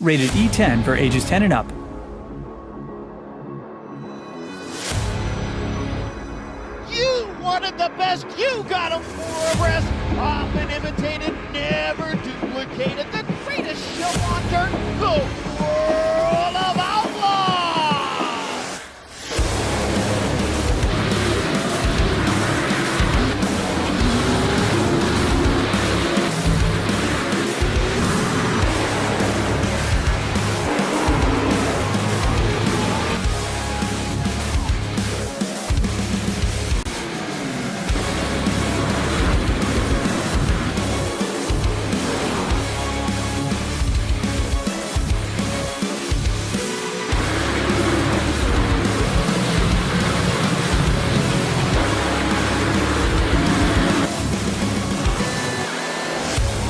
Rated E10 for ages 10 and up. You wanted the best, you got them for a rest. Often imitated, never duplicated. The greatest show on dirt, the World of Outlaws.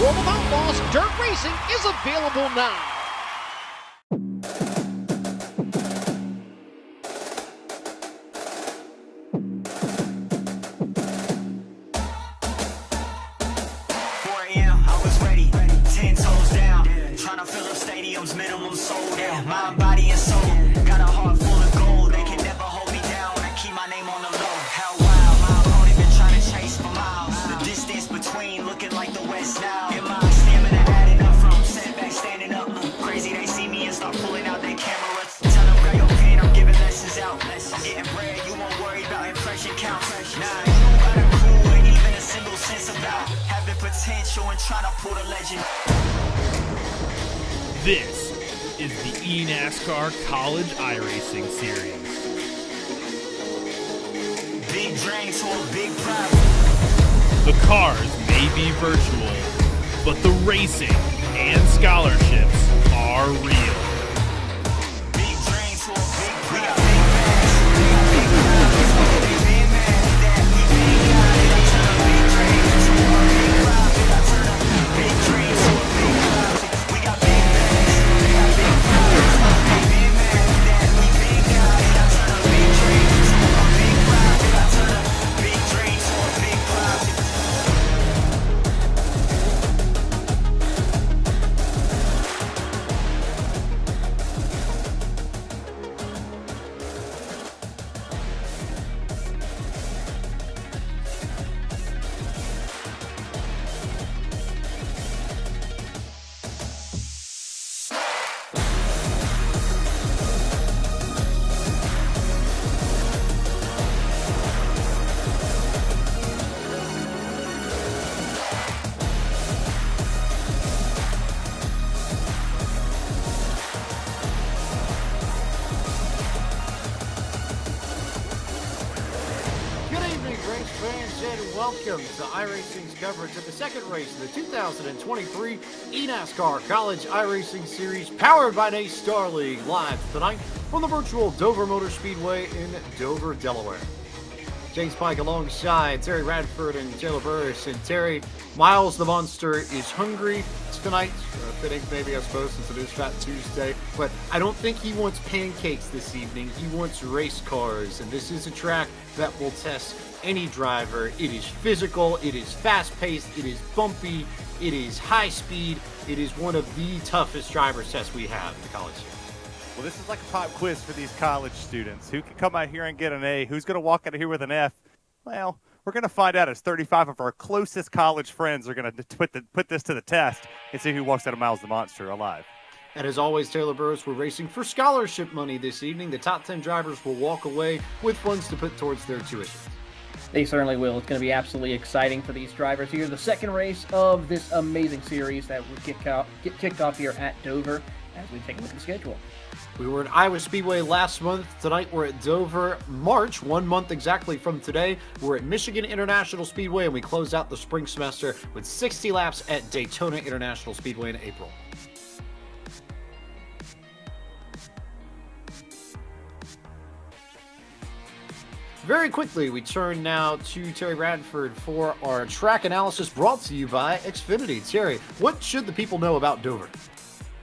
World of Outlaws Dirt Racing is available now. I was ready, 10 toes down, trying to fill up stadiums, minimum sold out, mind, body, and soul, got a heart full of gold, they can never hold me down, I keep my name on the low, how wild, my opponent been trying to chase for miles, the distance between looking like the West now, and my stamina adding up from setback, standing up, look crazy, they see me and start pulling out their cameras, tell them grab your pen, I'm giving lessons out, getting bread, you won't worry about impression counts, nah, you got a clue, ain't even a single sense about having potential and trying to pull the legend. This is the eNASCAR College iRacing Series. Big drain to a big prop. The cars may be virtual, but the racing and scholarships are real. Big drain to a big prop. We got big bags. We got big prop. They been mad that we big got it. I turn a big drain to a big prop. I turn a big drain to a big prop. We got big bags. We got big prop. They been mad that we big got it. I turn a big drain to a big prop. I turn a big drain to a big prop. Good evening, race fans, and welcome to iRacing's coverage of the second race of the 2023 eNASCAR College iRacing Series, powered by NASCAR League, live tonight from the virtual Dover Motor Speedway in Dover, Delaware. James Pike alongside Terry Radford and Taylor Burris. And Terry, Miles the Monster is hungry tonight. Fitting, maybe, I suppose, since it is Fat Tuesday. But I don't think he wants pancakes this evening. He wants race cars. And this is a track that will test any driver. It is physical. It is fast-paced. It is bumpy. It is high speed. It is one of the toughest driver tests we have in the college series. Well, this is like a pop quiz for these college students. Who can come out here and get an A? Who's going to walk out of here with an F? Well, we're going to find out as 35 of our closest college friends are going to put this to the test and see who walks out of Miles the Monster alive. And as always, Taylor Burris, we're racing for scholarship money this evening. The top 10 drivers will walk away with funds to put towards their tuition. They certainly will. It's going to be absolutely exciting for these drivers here. The second race of this amazing series that will get kicked off here at Dover as we take a look at the schedule. We were at Iowa Speedway last month. Tonight we're at Dover. March, 1 month exactly from today, we're at Michigan International Speedway, and we close out the spring semester with 60 laps at Daytona International Speedway in April. Very quickly, we turn now to Terry Radford for our track analysis brought to you by Xfinity. Terry, what should the people know about Dover?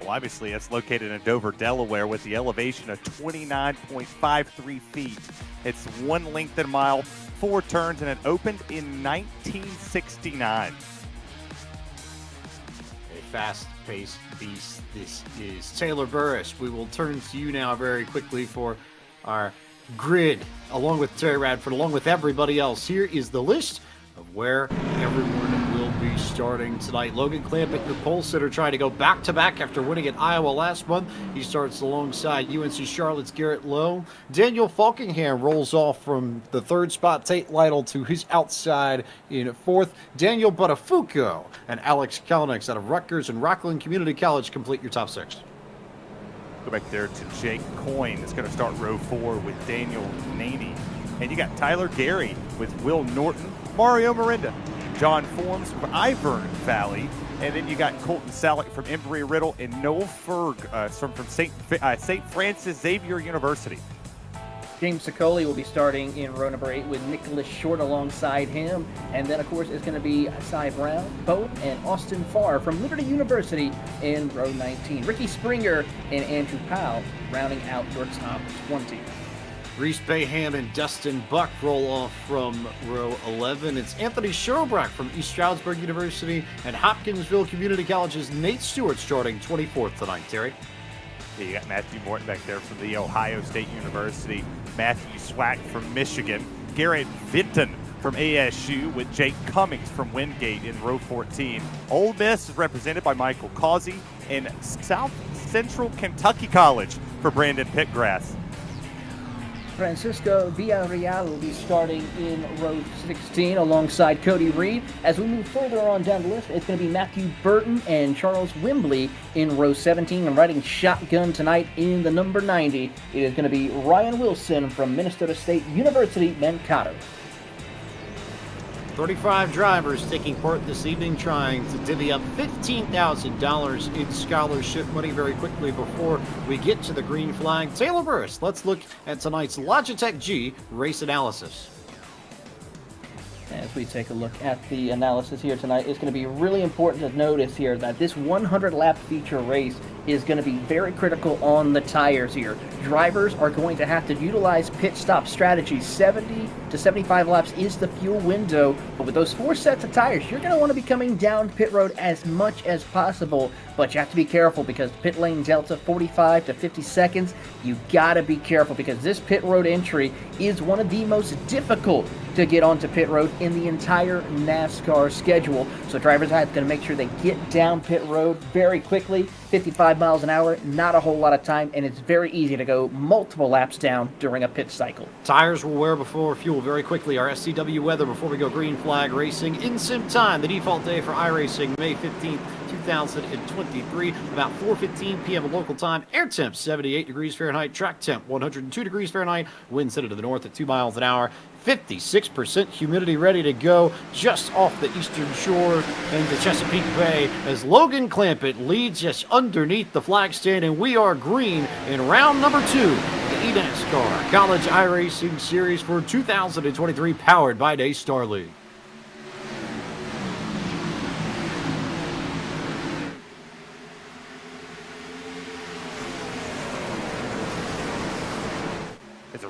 Well, obviously, it's located in Dover, Delaware, with the elevation of 29.53 feet. It's one length and mile, 4 turns, and it opened in 1969. fast-paced beast this is. Taylor Burris, we will turn to you now very quickly for our grid, along with Terry Radford, along with everybody else. Here is the list of where everyone will be starting tonight. Logan Clampett, the pole sitter, trying to go back-to-back after winning at Iowa last month. He starts alongside UNC Charlotte's Garrett Lowe. Daniel Falkingham rolls off from the third spot. Tate Lytle to his outside in fourth. Daniel Buttafuoco and Alex Kalnix out of Rutgers and Rockland Community College complete your top six. Go back there to Jake Coyne. It's going to start row 4 with Daniel Naney. And you got Tyler Gary with Will Norton, Mario Miranda, John Forms from Ivern Valley, and then you got Colton Salick from Embry-Riddle and Noel Ferg from St. Francis Xavier University. James Sicoli will be starting in row number 8 with Nicholas Short alongside him. And then, of course, it's going to be Cy Brown, Bowen, and Austin Farr from Liberty University in row 19. Ricky Springer and Andrew Powell rounding out your top 20. Reese Bayham and Dustin Buck roll off from row 11. It's Anthony Sherobrock from East Stroudsburg University and Hopkinsville Community College's Nate Stewart starting 24th tonight. Terry? Yeah, you got Matthew Morton back there from the Ohio State University, Matthew Swack from Michigan, Garrett Vinton from ASU with Jake Cummings from Wingate in row 14. Ole Miss is represented by Michael Causey and South Central Kentucky College for Brandon Pittgrass. Francisco Villarreal will be starting in row 16 alongside Cody Reed. As we move further on down the list, it's going to be Matthew Burton and Charles Wimbley in row 17. And riding shotgun tonight in the number 90, it is going to be Ryan Wilson from Minnesota State University, Mankato. 35 drivers taking part this evening, trying to divvy up $15,000 in scholarship money. Very quickly before we get to the green flag, Taylor Burris, let's look at tonight's Logitech G race analysis. As we take a look at the analysis here tonight, it's going to be really important to notice here that this 100-lap feature race is going to be very critical on the tires here. Drivers are going to have to utilize pit stop strategies. 70 to 75 laps is the fuel window, but with those 4 sets of tires, you're going to want to be coming down pit road as much as possible, but you have to be careful because pit lane delta 45 to 50 seconds. You got to be careful because this pit road entry is one of the most difficult to get onto pit road in the entire NASCAR schedule. So drivers have to make sure they get down pit road very quickly. 55 miles an hour, not a whole lot of time, and it's very easy to go multiple laps down during a pit cycle. Tires will wear before fuel very quickly. Our SCW weather before we go green flag racing in sim time. The default day for iRacing, May 15th, 2023, about 4:15 p.m. local time. Air temp 78 degrees Fahrenheit, track temp 102 degrees Fahrenheit, wind headed to the north at 2 miles an hour. 56% humidity ready to go just off the eastern shore in the Chesapeake Bay as Logan Clampett leads us underneath the flag stand, and we are green in round number 2 of the eNASCAR College iRacing Series for 2023, powered by Daystar League.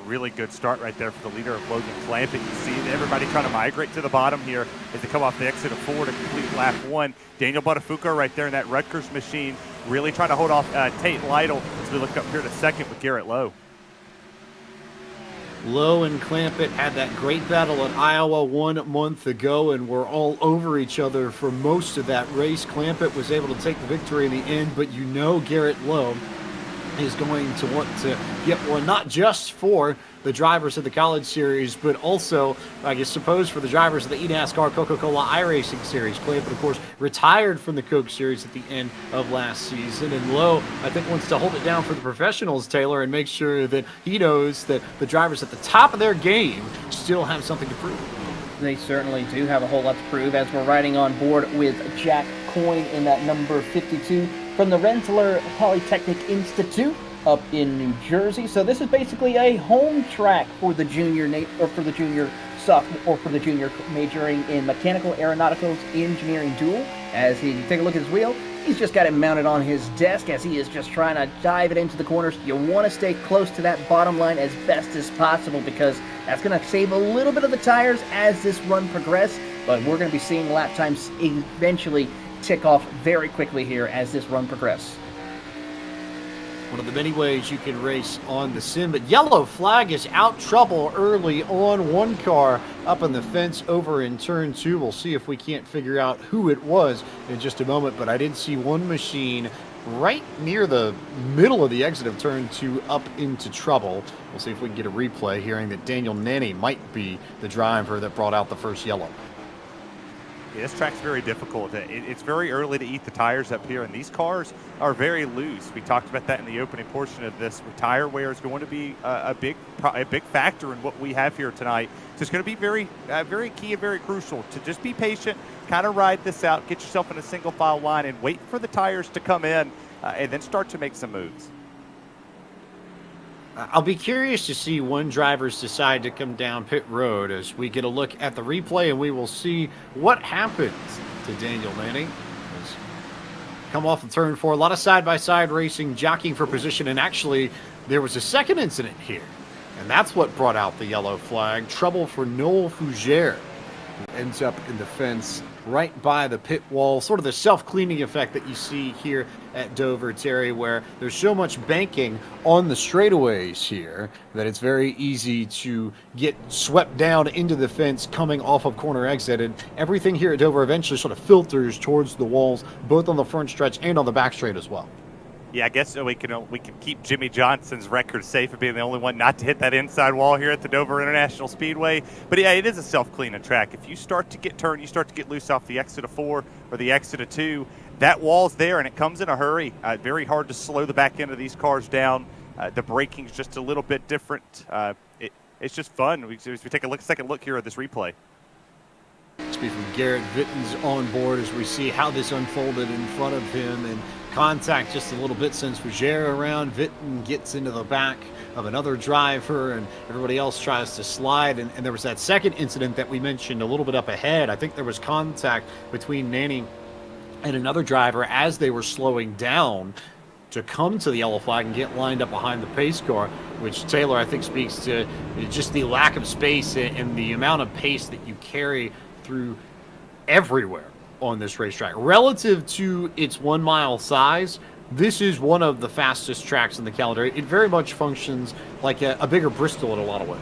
Really good start right there for the leader of Logan Clampett. You see everybody trying to migrate to the bottom here as they come off the exit of 4 to complete lap 1. Daniel Buttafuoco right there in that Rutgers machine, really trying to hold off Tate Lytle as we look up here to second with Garrett Lowe. Lowe and Clampett had that great battle at Iowa 1 month ago and were all over each other for most of that race. Clampett was able to take the victory in the end, but you know Garrett Lowe is going to want to get one, not just for the drivers of the College Series, but also, I suppose, for the drivers of the eNASCAR Coca-Cola iRacing Series. Clampett, of course, retired from the Coke Series at the end of last season, and Lowe, I think, wants to hold it down for the professionals, Taylor, and make sure that he knows that the drivers at the top of their game still have something to prove. They certainly do have a whole lot to prove as we're riding on board with Jack Coyne in that number 52 from the Rensselaer Polytechnic Institute up in New Jersey. So this is basically a home track for the junior sophomore or for the junior majoring in mechanical aeronautical engineering dual. As he take a look at his wheel, he's just got it mounted on his desk as he is just trying to dive it into the corners. You want to stay close to that bottom line as best as possible because that's going to save a little bit of the tires as this run progresses. But we're going to be seeing lap times eventually tick off very quickly here as this run progresses. One of the many ways you can race on the sim, but yellow flag is out trouble early on. One car up on the fence over in turn 2. We'll see if we can't figure out who it was in just a moment, but I did see one machine right near the middle of the exit of turn 2 up into trouble. We'll see if we can get a replay, hearing that Daniel Nanny might be the driver that brought out the first yellow. Yeah, this track's very difficult. It's very early to eat the tires up here, and these cars are very loose. We talked about that in the opening portion of this. Tire wear is going to be a big factor in what we have here tonight. So it's going to be very key and very crucial to just be patient, kind of ride this out, get yourself in a single file line, and wait for the tires to come in, and then start to make some moves. I'll be curious to see when drivers decide to come down pit road as we get a look at the replay, and we will see what happens to Daniel Lanning. Come off of turn 4, a lot of side-by-side racing, jockeying for position, and actually there was a second incident here, and that's what brought out the yellow flag. Trouble for Noel Fougere, who ends up in the fence right by the pit wall. Sort of the self-cleaning effect that you see here at Dover, Terry, where there's so much banking on the straightaways here that it's very easy to get swept down into the fence coming off of corner exit, and everything here at Dover eventually sort of filters towards the walls, both on the front stretch and on the back straight as well. Yeah, I guess we can keep Jimmy Johnson's record safe of being the only one not to hit that inside wall here at the Dover International Speedway. But yeah, it is a self-cleaning track. If you start to get turned, you start to get loose off the exit of 4 or the exit of 2, that wall's there and it comes in a hurry. Very hard to slow the back end of these cars down. The braking's just a little bit different. It's just fun. We take a second look here at this replay. Speed from Garrett Vitten's on board as we see how this unfolded in front of him, and contact just a little bit sends Fougere around. Vitten gets into the back of another driver, and everybody else tries to slide. And there was that second incident that we mentioned a little bit up ahead. I think there was contact between Nanny and another driver as they were slowing down to come to the yellow flag and get lined up behind the pace car, which Taylor, I think, speaks to just the lack of space and the amount of pace that you carry through everywhere on this racetrack. Relative to its 1 mile size, this is one of the fastest tracks in the calendar. It very much functions like a bigger Bristol in a lot of ways.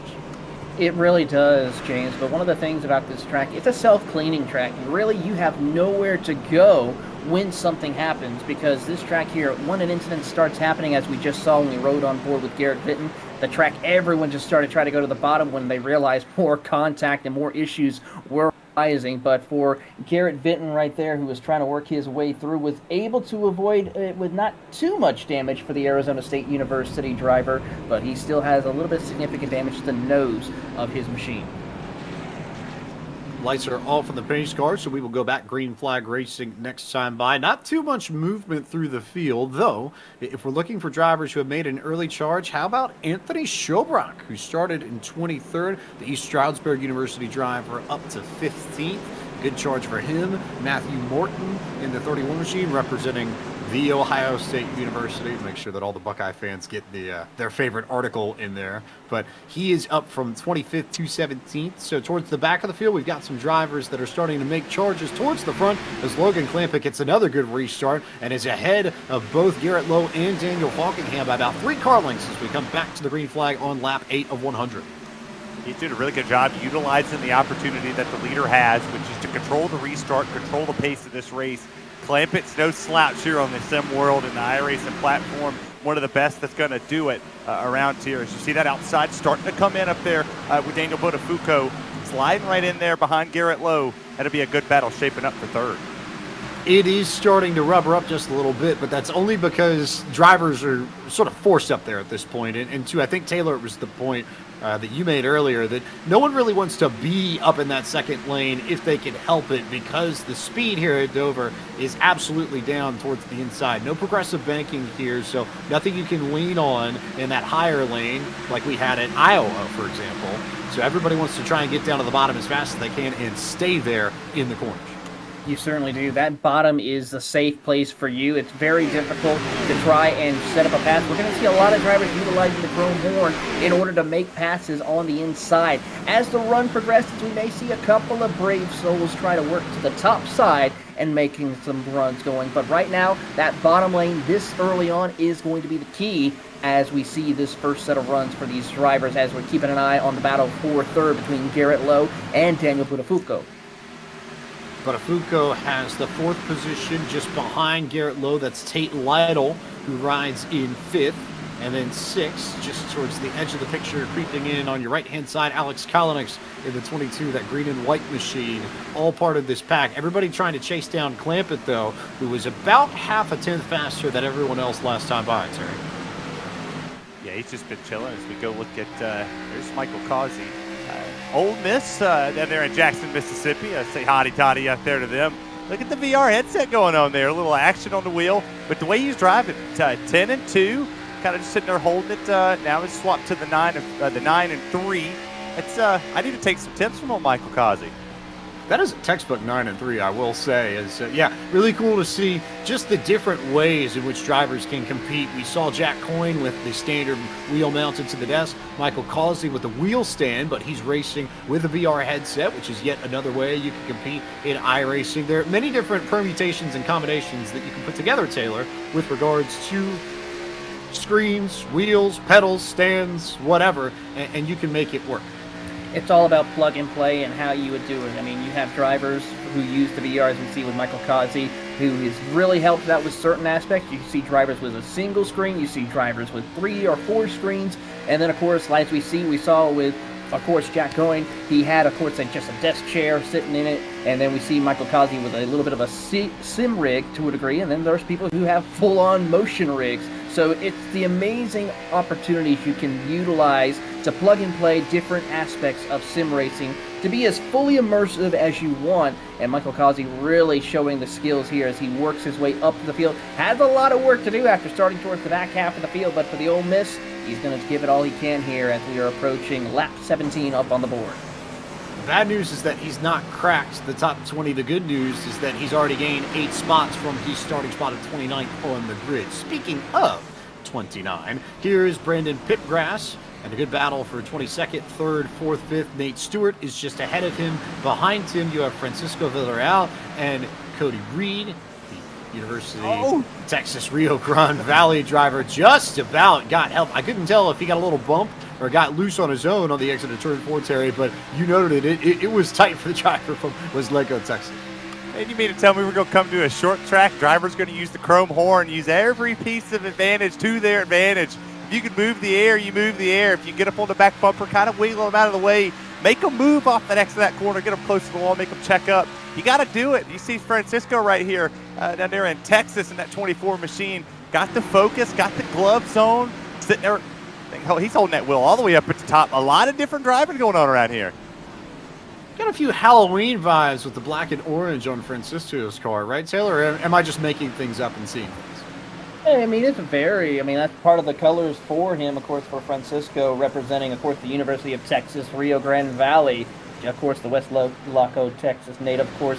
It really does, James, but one of the things about this track, it's a self-cleaning track. Really, you have nowhere to go when something happens, because this track here, when an incident starts happening, as we just saw when we rode on board with Garrett Vitten, the track, everyone just started trying to go to the bottom when they realized more contact and more issues were rising. But for Garrett Vitten right there, who was trying to work his way through, was able to avoid it with not too much damage for the Arizona State University driver, but he still has a little bit of significant damage to the nose of his machine. Lights are off on the pace car, so we will go back green flag racing next time by. Not too much movement through the field, though. If we're looking for drivers who have made an early charge, how about Anthony Schobrock, who started in 23rd, the East Stroudsburg University driver, up to 15th. Good charge for him. Matthew Morton in the 31 machine, representing the Ohio State University. Make sure that all the Buckeye fans get their favorite article in there. But he is up from 25th to 17th. So towards the back of the field, we've got some drivers that are starting to make charges towards the front as Logan Clampitt gets another good restart and is ahead of both Garrett Lowe and Daniel Falkingham by about 3 car lengths as we come back to the green flag on lap 8 of 100. He's doing a really good job utilizing the opportunity that the leader has, which is to control the restart, control the pace of this race. Clampitt's no slouch here on the sim world and the iRacing platform. One of the best that's going to do it around here. As you see that outside starting to come in up there with Daniel Botafuco sliding right in there behind Garrett Lowe. That'll be a good battle shaping up for third. It is starting to rubber up just a little bit, but that's only because drivers are sort of forced up there at this point. And two, I think, Taylor, it was the point that you made earlier, that no one really wants to be up in that second lane if they can help it, because the speed here at Dover is absolutely down towards the inside. No progressive banking here, so nothing you can lean on in that higher lane like we had at Iowa, for example. So everybody wants to try and get down to the bottom as fast as they can and stay there in the corners. You certainly do. That bottom is the safe place for you. It's very difficult to try and set up a pass. We're going to see a lot of drivers utilizing the chrome horn in order to make passes on the inside. As the run progresses, we may see a couple of brave souls try to work to the top side and making some runs going. But right now, that bottom lane this early on is going to be the key as we see this first set of runs for these drivers, as we're keeping an eye on the battle for third between Garrett Lowe and Daniel Buttafuoco. Buttafuoco has the 4th position just behind Garrett Lowe. That's Tate Lytle, who rides in 5th. And then 6th, just towards the edge of the picture, creeping in on your right-hand side, Alex Kalanick in the 22, that green and white machine, all part of this pack. Everybody trying to chase down Clampett, though, who was about half a tenth faster than everyone else last time by, Terry. Yeah, he's just been chilling as we go look at, there's Michael Causey. Ole Miss down there in Jackson, Mississippi. Say hotty-totty out there to them. Look at the VR headset going on there. A little action on the wheel. But the way he's driving, 10 and 2, kind of just sitting there holding it. Now he's swapped to the 9 and 3. It's I need to take some tips from old Michael Causey. That is a textbook 9 and 3, I will say. Is yeah, really cool to see just the different ways in which drivers can compete. We saw Jack Coyne with the standard wheel mounted to the desk, Michael Causey with the wheel stand, but he's racing with a VR headset, which is yet another way you can compete in iRacing. There are many different permutations and combinations that you can put together, Taylor, with regards to screens, wheels, pedals, stands, whatever, and you can make it work. It's all about plug and play and how you would do it. I mean, you have drivers who use the VR, as we see with Michael Causey, who has really helped out with certain aspects. You see drivers with a single screen, you see drivers with 3 or 4 screens, and then, of course, like we saw with, of course, Jack Coyne, he had, of course, just a desk chair sitting in it, and then we see Michael Causey with a little bit of a sim rig to a degree, and then there's people who have full-on motion rigs. So it's the amazing opportunities you can utilize to plug and play different aspects of sim racing to be as fully immersive as you want. And Michael Causey really showing the skills here as he works his way up the field. Has a lot of work to do after starting towards the back half of the field, but for the Ole Miss, he's going to give it all he can here as we are approaching lap 17 up on the board. The bad news is that he's not cracked the top 20. The good news is that he's already gained 8 spots from his starting spot at 29th on the grid. Speaking of 29, here's Brandon Pipgrass, and a good battle for 22nd, 3rd, 4th, 5th. Nate Stewart is just ahead of him. Behind him, you have Francisco Villarreal and Cody Reed, the University of Texas Rio Grande Valley driver. Just about got help. I couldn't tell if he got a little bump or got loose on his own on the exit of turn 4, Terry, but you noted it was tight for the driver from Weslaco, Texas. And you mean to tell me we're going to come to a short track? Drivers going to use the chrome horn, use every piece of advantage to their advantage. If you can move the air, you move the air. If you get up on the back bumper, kind of wiggle them out of the way, make them move off the next of that corner, get them close to the wall, make them check up. You got to do it. You see Francisco right here down there in Texas in that 24 machine. Got the focus, got the glove zone, sitting there. He's holding that wheel all the way up at the top. A lot of different driving going on around here. Got a few Halloween vibes with the black and orange on Francisco's car, right, Taylor? Or am I just making things up and seeing things? I mean, that's part of the colors for him, of course, for Francisco, representing, of course, the University of Texas, Rio Grande Valley, of course, the Weslaco, Texas native, of course,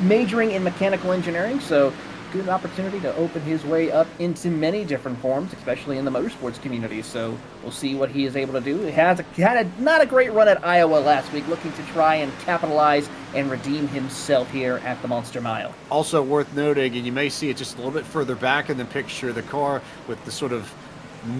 majoring in mechanical engineering, so good opportunity to open his way up into many different forms, especially in the motorsports community. So we'll see what he is able to do. He had not a great run at Iowa last week, looking to try and capitalize and redeem himself here at the Monster Mile. Also worth noting, and you may see it just a little bit further back in the picture, the car with the sort of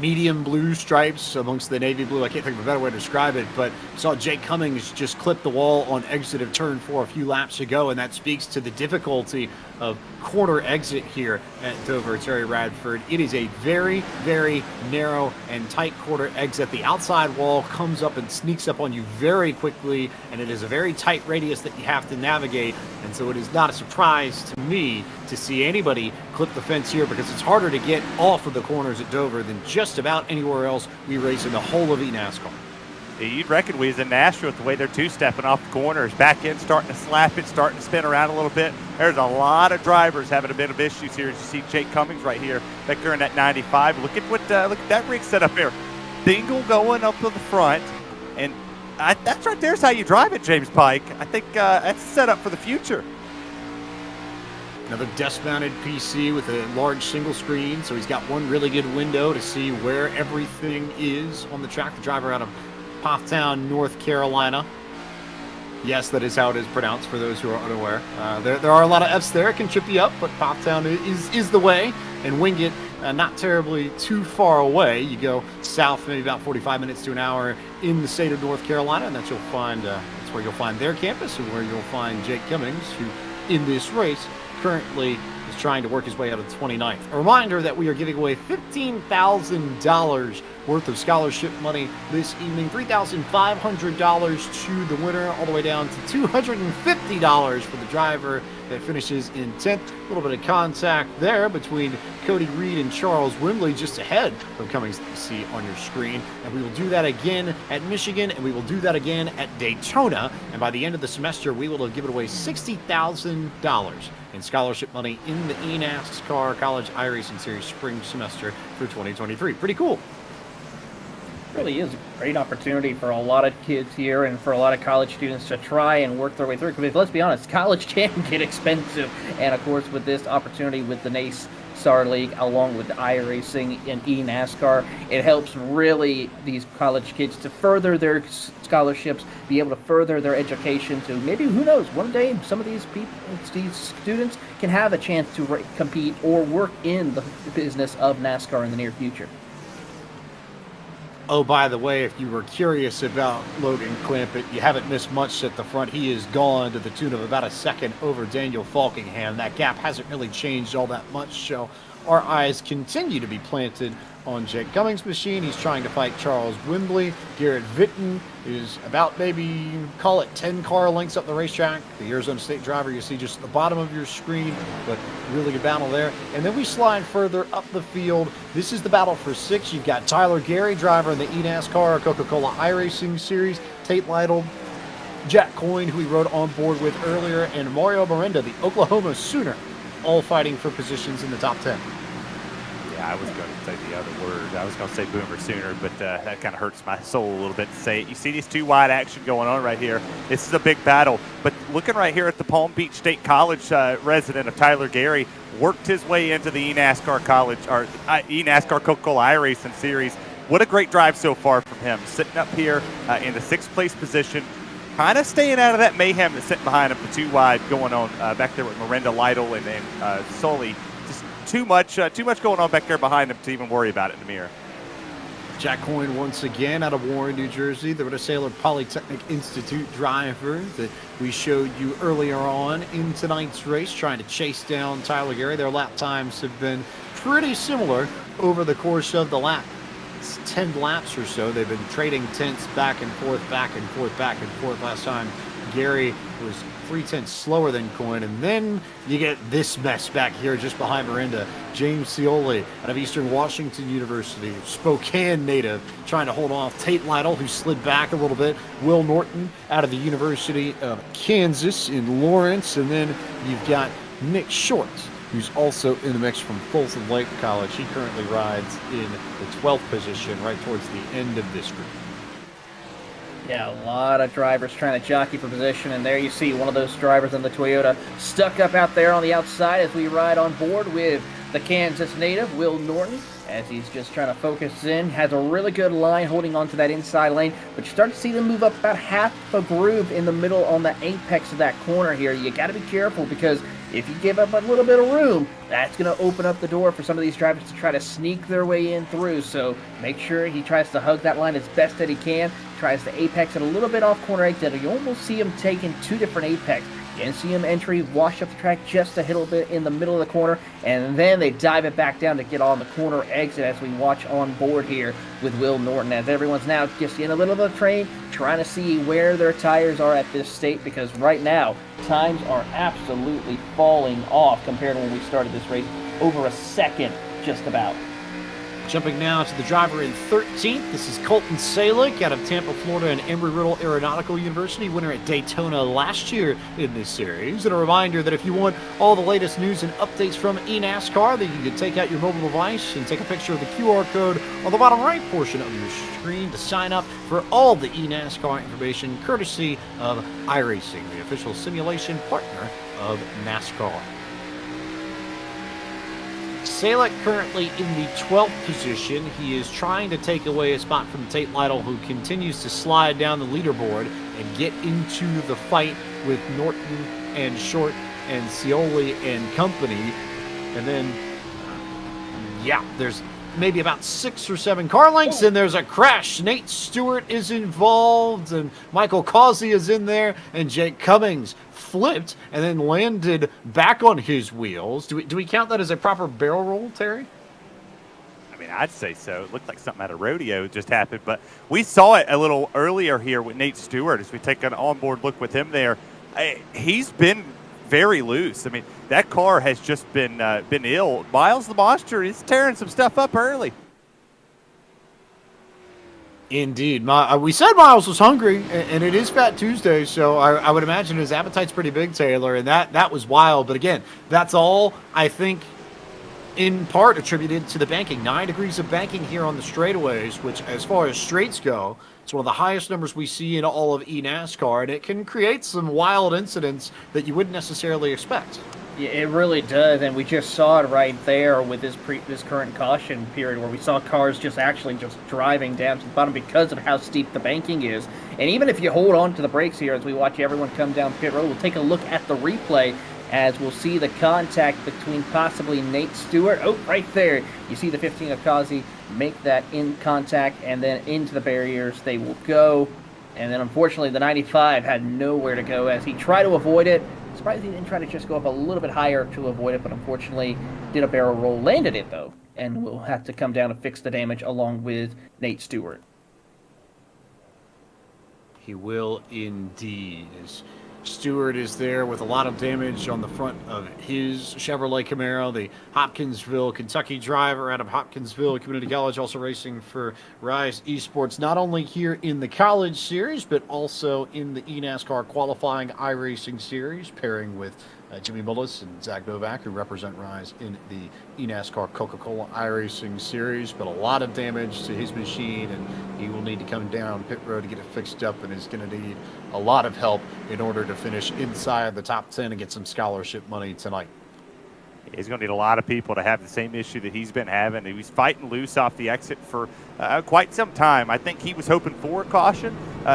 medium blue stripes amongst the navy blue. I can't think of a better way to describe it, but saw Jake Cummings just clip the wall on exit of turn 4 a few laps ago, and that speaks to the difficulty of corner exit here at Dover, Terry Radford. It is a very, very narrow and tight corner exit. The outside wall comes up and sneaks up on you very quickly, and it is a very tight radius that you have to navigate, and so it is not a surprise to me to see anybody clip the fence here, because it's harder to get off of the corners at Dover than just about anywhere else we race in the whole of eNASCAR. You'd reckon we as in Nashville, with the way they're two-stepping off the corners, back in, starting to slap it, starting to spin around a little bit. There's a lot of drivers having a bit of issues here. As you see Jake Cummings right here, back there in that 95. Look at that rig set up there. Dingle going up to the front, and that's right there's how you drive it, James Pike. I think that's set up for the future. Another desk-mounted PC with a large single screen, so he's got one really good window to see where everything is on the track. The driver out of Pofftown, North Carolina. Yes, that is how it is pronounced for those who are unaware. There are a lot of F's there. It can trip you up, but Pofftown is the way. And Wingate, not terribly too far away. You go south, maybe about 45 minutes to an hour in the state of North Carolina, and that's where you'll find their campus and where you'll find Jake Cummings, who in this race currently is trying to work his way out of 29th. A reminder that we are giving away $15,000 worth of scholarship money this evening. $3,500 to the winner, all the way down to $250 for the driver that finishes in 10th. A little bit of contact there between Cody Reed and Charles Wimbley, just ahead of Cummings that you see on your screen. And we will do that again at Michigan, and we will do that again at Daytona. And by the end of the semester, we will have given away $60,000 in scholarship money in the eNASCAR College iRacing Series spring semester for 2023. Pretty cool. Really is a great opportunity for a lot of kids here and for a lot of college students to try and work their way through. Because let's be honest, college can get expensive. And of course, with this opportunity with the NASCAR League, along with the iRacing and eNASCAR, it helps really these college kids to further their scholarships, be able to further their education to maybe, who knows, one day some of these people, these students can have a chance to compete or work in the business of NASCAR in the near future. Oh, by the way, if you were curious about Logan Clampett, you haven't missed much at the front. He is gone to the tune of about a second over Daniel Falkingham. That gap hasn't really changed all that much, so our eyes continue to be planted on Jake Cummings' machine. He's trying to fight Charles Wimbley. Garrett Vitton is about maybe, call it 10 car lengths up the racetrack. The Arizona State driver you see just at the bottom of your screen, but really good battle there. And then we slide further up the field. This is the battle for 6. You've got Tyler Gary, driver in the eNASCAR Coca-Cola iRacing Series, Tate Lytle, Jack Coyne, who we rode on board with earlier, and Mario Miranda, the Oklahoma Sooner, all fighting for positions in the top 10. Yeah, I was going to say the other word. I was going to say Boomer Sooner, but that kind of hurts my soul a little bit to say it. You see these two wide action going on right here. This is a big battle. But looking right here at the Palm Beach State College resident of Tyler Gary, worked his way into the eNASCAR College or eNASCAR Coca-Cola iRacing Series. What a great drive so far from him. Sitting up here in the 6th place position, kind of staying out of that mayhem that's sitting behind him. The two wide going on back there with Miranda Lytle and Sully. Too much going on back there behind him to even worry about it in the mirror. Jack Coyne once again out of Warren, New Jersey, the Rensselaer Polytechnic Institute driver that we showed you earlier on in tonight's race, trying to chase down Tyler Gary. Their lap times have been pretty similar over the course of the lap. It's 10 laps or so. They've been trading tenths back and forth, back and forth, back and forth. Last time Gary was 3/10 slower than Coyne, and then you get this mess back here just behind Miranda. James Scioli out of Eastern Washington University, Spokane native, trying to hold off Tate Lytle, who slid back a little bit. Will Norton out of the University of Kansas in Lawrence, and then you've got Nick Shorts, who's also in the mix from Folsom Lake College. He currently rides in the 12th position right towards the end of this group. Yeah, a lot of drivers trying to jockey for position, and there you see one of those drivers in the Toyota stuck up out there on the outside as we ride on board with the Kansas native, Will Norton, as he's just trying to focus in. Has a really good line holding on to that inside lane, but you start to see them move up about half a groove in the middle on the apex of that corner here. You got to be careful, because if you give up a little bit of room, that's going to open up the door for some of these drivers to try to sneak their way in through. So make sure he tries to hug that line as best that he can, tries to apex it a little bit off corner exit. You almost see him taking 2 different apex. You can see him entry, wash up the track just a little bit in the middle of the corner, and then they dive it back down to get on the corner exit as we watch on board here with Will Norton, as everyone's now just in a little bit of the train, trying to see where their tires are at this state, because right now, times are absolutely falling off compared to when we started this race. Over a second, just about. Jumping now to the driver in 13th. This is Colton Salick out of Tampa, Florida, and Embry-Riddle Aeronautical University, winner at Daytona last year in this series. And a reminder that if you want all the latest news and updates from eNASCAR, that you can take out your mobile device and take a picture of the QR code on the bottom right portion of your screen to sign up for all the eNASCAR information, courtesy of iRacing, the official simulation partner of NASCAR. Salek currently in the 12th position. He is trying to take away a spot from Tate Lytle, who continues to slide down the leaderboard and get into the fight with Norton and Short and Scioli and company. And then, yeah, there's maybe about 6 or 7 car lengths, and there's a crash. Nate Stewart is involved, and Michael Causey is in there, and Jake Cummings flipped and then landed back on his wheels. Do we count that as a proper barrel roll, Terry? I mean, I'd say so. It looked like something at a rodeo just happened, but we saw it a little earlier here with Nate Stewart as we take an onboard look with him there. He's been very loose. I mean, that car has just been ill. Miles the Monster is tearing some stuff up early. Indeed. We said Miles was hungry, and it is Fat Tuesday, so I would imagine his appetite's pretty big, Taylor, and that was wild. But again, that's all, I think, in part attributed to the banking. 9 degrees of banking here on the straightaways, which, as far as straights go, it's one of the highest numbers we see in all of eNASCAR, and it can create some wild incidents that you wouldn't necessarily expect. Yeah, it really does, and we just saw it right there with this current caution period where we saw cars just driving down to the bottom because of how steep the banking is. And even if you hold on to the brakes here as we watch everyone come down pit road, we'll take a look at the replay as we'll see the contact between possibly Nate Stewart. Oh, right there. You see the 15 of Causey make that in contact, and then into the barriers they will go. And then unfortunately the 95 had nowhere to go as he tried to avoid it. Surprised he didn't try to just go up a little bit higher to avoid it, but unfortunately did a barrel roll, landed it though, and will have to come down and fix the damage along with Nate Stewart. He will indeed. Stewart is there with a lot of damage on the front of his Chevrolet Camaro, the Hopkinsville, Kentucky driver out of Hopkinsville Community College, also racing for Rise Esports, not only here in the College Series, but also in the eNASCAR qualifying iRacing Series, pairing with Jimmy Mullis and Zach Novak, who represent Rise in the eNASCAR Coca-Cola iRacing Series. But a lot of damage to his machine, and he will need to come down pit road to get it fixed up, and is going to need a lot of help in order to finish inside the top 10 and get some scholarship money tonight. He's going to need a lot of people to have the same issue that he's been having. He was fighting loose off the exit for quite some time. I think he was hoping for a caution.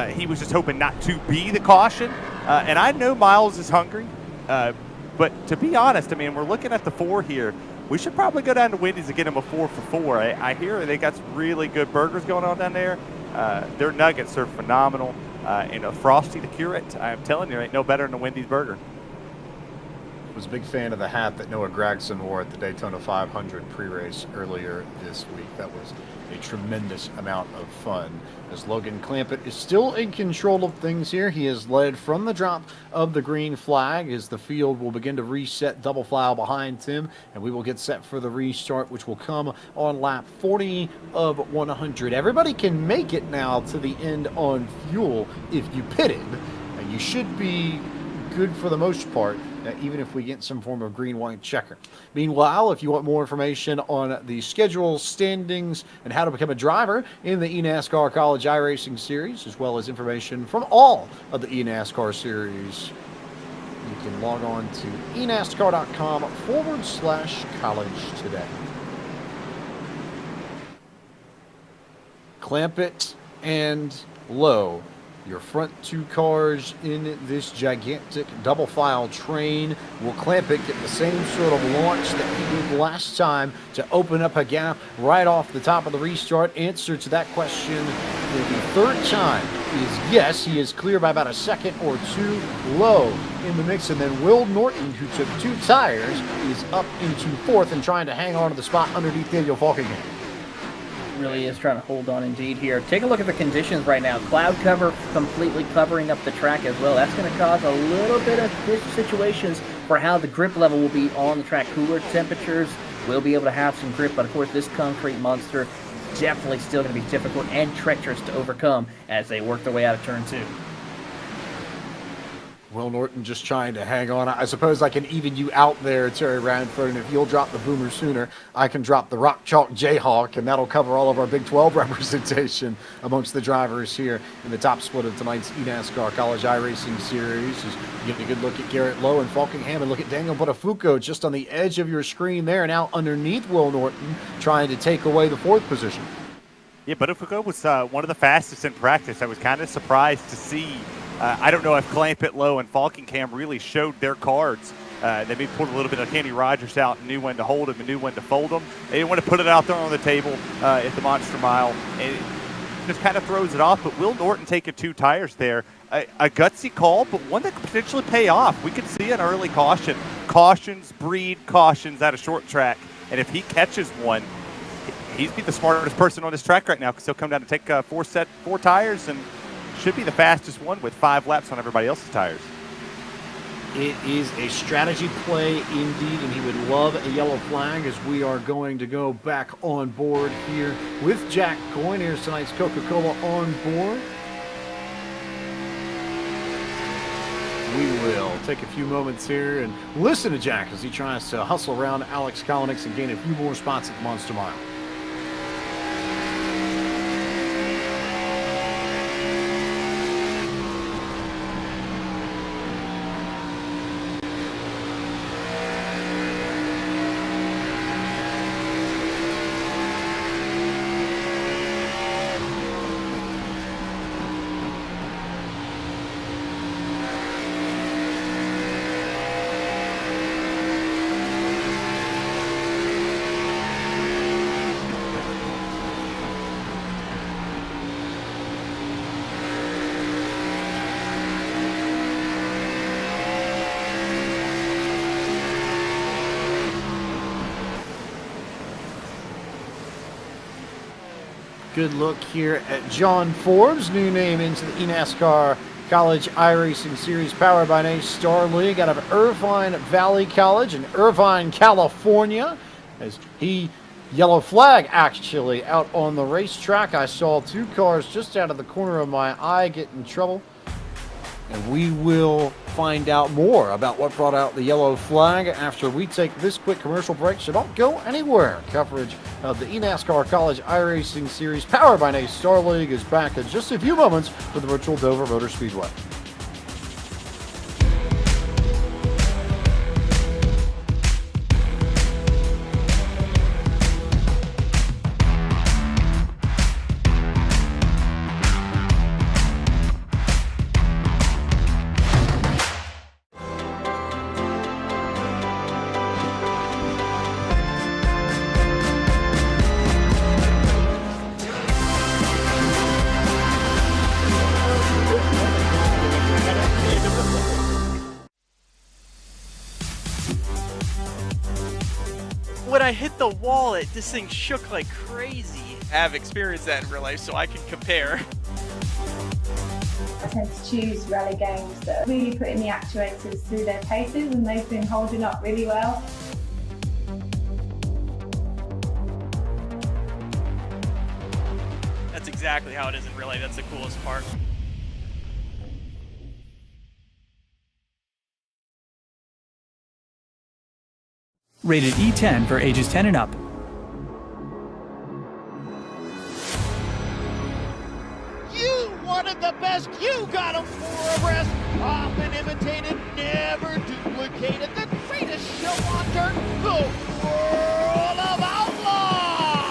He was just hoping not to be the caution. And I know Miles is hungry. But to be honest, I mean, we're looking at the 4 here. We should probably go down to Wendy's and get him a 4 for 4. I hear they got some really good burgers going on down there. Their nuggets are phenomenal. And a Frosty to cure it, I'm telling you, ain't no better than a Wendy's burger. Was a big fan of the hat that Noah Gragson wore at the Daytona 500 pre-race earlier this week. That was a tremendous amount of fun. As Logan Clampett is still in control of things here. He is led from the drop of the green flag as the field will begin to reset double file behind Tim, and we will get set for the restart, which will come on lap 40 of 100. Everybody can make it now to the end on fuel if you pitted, and you should be good for the most part, even if we get some form of green-white checker. Meanwhile, if you want more information on the schedule, standings, and how to become a driver in the eNASCAR College iRacing Series, as well as information from all of the eNASCAR Series, you can log on to enascar.com/college today. Clampett and Lowe, your front 2 cars in this gigantic double file train. Will Clampett get the same sort of launch that he did last time to open up a gap right off the top of the restart? Answer to that question for the 3rd time is yes. He is clear by about a second or 2. Low in the mix, and then Will Norton, who took 2 tires, is up into 4th and trying to hang on to the spot underneath Daniel Falkingham. Really is trying to hold on indeed here. Take a look at the conditions right now. Cloud cover completely covering up the track as well. That's going to cause a little bit of situations for how the grip level will be on the track. Cooler temperatures will be able to have some grip, but of course this concrete monster definitely still going to be difficult and treacherous to overcome as they work their way out of turn 2. Will Norton just trying to hang on. I suppose I can even you out there, Terry Ranford, and if you'll drop the Boomer sooner, I can drop the Rock Chalk Jayhawk, and that'll cover all of our Big 12 representation amongst the drivers here in the top split of tonight's eNASCAR College iRacing Series. Just getting a good look at Garrett Lowe and Falkingham, and look at Daniel Buttafuoco just on the edge of your screen there, now underneath Will Norton, trying to take away the 4th position. Yeah, Buttafuoco was one of the fastest in practice. I was kind of surprised to see. I don't know if Clampett, Lowe, and Falkingham really showed their cards. They maybe pulled a little bit of Kenny Rogers out and knew when to hold him and knew when to fold him. They didn't want to put it out there on the table at the Monster Mile. And it just kind of throws it off. But Will Norton taking 2 tires there. A gutsy call, but one that could potentially pay off. We could see an early caution. Cautions breed cautions at a short track. And if he catches one, he's be the smartest person on this track right now, because he'll come down and take 4 tires and should be the fastest one with 5 laps on everybody else's tires. It is a strategy play indeed, and he would love a yellow flag as we are going to go back on board here with Jack Coyne. Here's tonight's Coca-Cola on board. We will take a few moments here and listen to Jack as he tries to hustle around Alex Kolonix and gain a few more spots at the Monster Mile. Good look here at John Forbes, new name into the eNASCAR College iRacing Series, powered by NASCAR League out of Irvine Valley College in Irvine, California. As he yellow flag actually out on the racetrack. I saw 2 cars just out of the corner of my eye get in trouble. And we will find out more about what brought out the yellow flag after we take this quick commercial break. So don't go anywhere. Coverage of the eNASCAR College iRacing Series, powered by NASCAR League, is back in just a few moments for the virtual Dover Motor Speedway. When I hit the wall, this thing shook like crazy. I have experienced that in real life, so I can compare. I tend to choose rally games that are really putting the actuators through their paces, and they've been holding up really well. That's exactly how it is in real life. That's the coolest part. Rated E10 for ages 10 and up. You wanted the best, you got them for a rest. Often imitated, never duplicated. The greatest show on dirt, the World of Outlaws.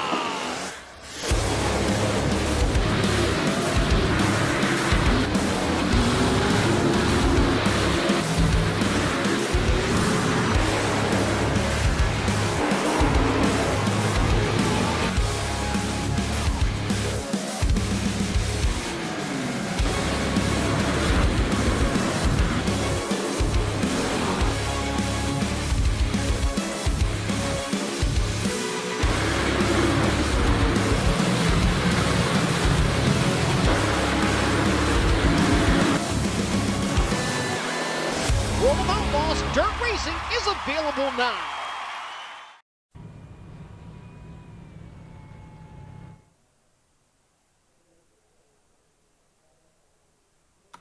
World of Outlaws Dirt Racing is available now.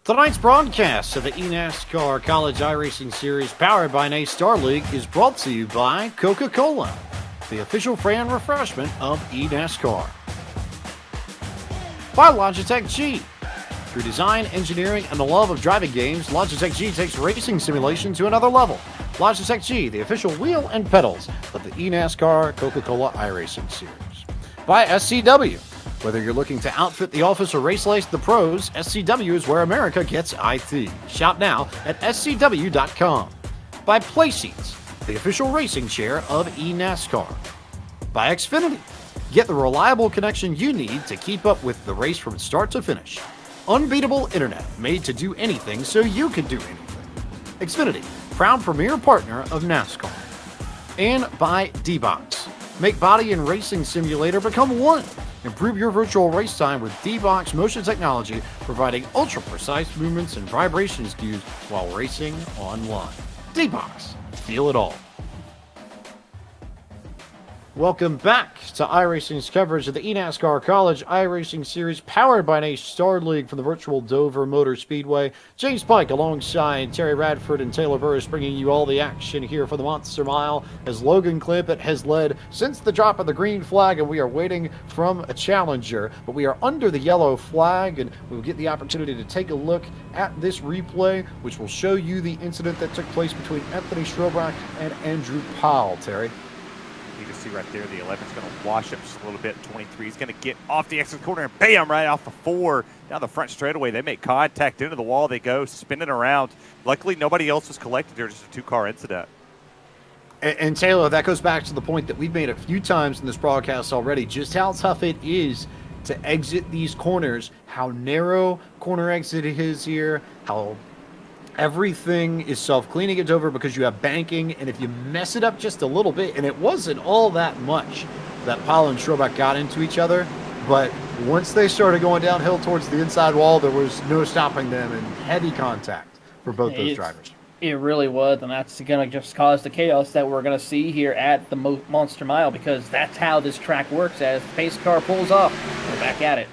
Tonight's broadcast of the eNASCAR College iRacing Series powered by NASCAR League is brought to you by Coca-Cola, the official fan refreshment of eNASCAR. By Logitech G. Through design, engineering, and the love of driving games, Logitech G takes racing simulation to another level. Logitech G, the official wheel and pedals of the eNASCAR Coca-Cola iRacing Series. By SCW. Whether you're looking to outfit the office or race lace the pros, SCW is where America gets IT. Shop now at scw.com. By PlaySeats, the official racing chair of eNASCAR. By Xfinity. Get the reliable connection you need to keep up with the race from start to finish. Unbeatable internet made to do anything so you can do anything. Xfinity, proud premier partner of NASCAR. And by D-Box. Make body and racing simulator become one. Improve your virtual race time with D-Box motion technology, providing ultra-precise movements and vibrations cues while racing online. D-Box, feel it all. Welcome back to iRacing's coverage of the eNASCAR College iRacing Series powered by NASCAR League from the virtual Dover Motor Speedway. James Pike alongside Terry Radford and Taylor Burris bringing you all the action here for the Monster Mile as Logan Climpett has led since the drop of the green flag, and we are waiting from a challenger, but we are under the yellow flag, and we'll get the opportunity to take a look at this replay, which will show you the incident that took place between Anthony Strobach and Andrew Powell. Terry. You can see right there, the 11's going to wash up just a little bit. 23 is going to get off the exit corner and bam, right off the 4 down the front straightaway. They make contact into the wall. They go spinning around. Luckily, nobody else was collected there. Just a two-car incident. And Taylor, that goes back to the point that we've made a few times in this broadcast already, just how tough it is to exit these corners, how narrow corner exit is here, how everything is self-cleaning at Dover because you have banking, and if you mess it up just a little bit, and it wasn't all that much that Powell and Strobach got into each other, but once they started going downhill towards the inside wall, there was no stopping them and heavy contact for both those drivers. It really was, and that's going to just cause the chaos that we're going to see here at the Monster Mile, because that's how this track works. As the pace car pulls off, we're back at it.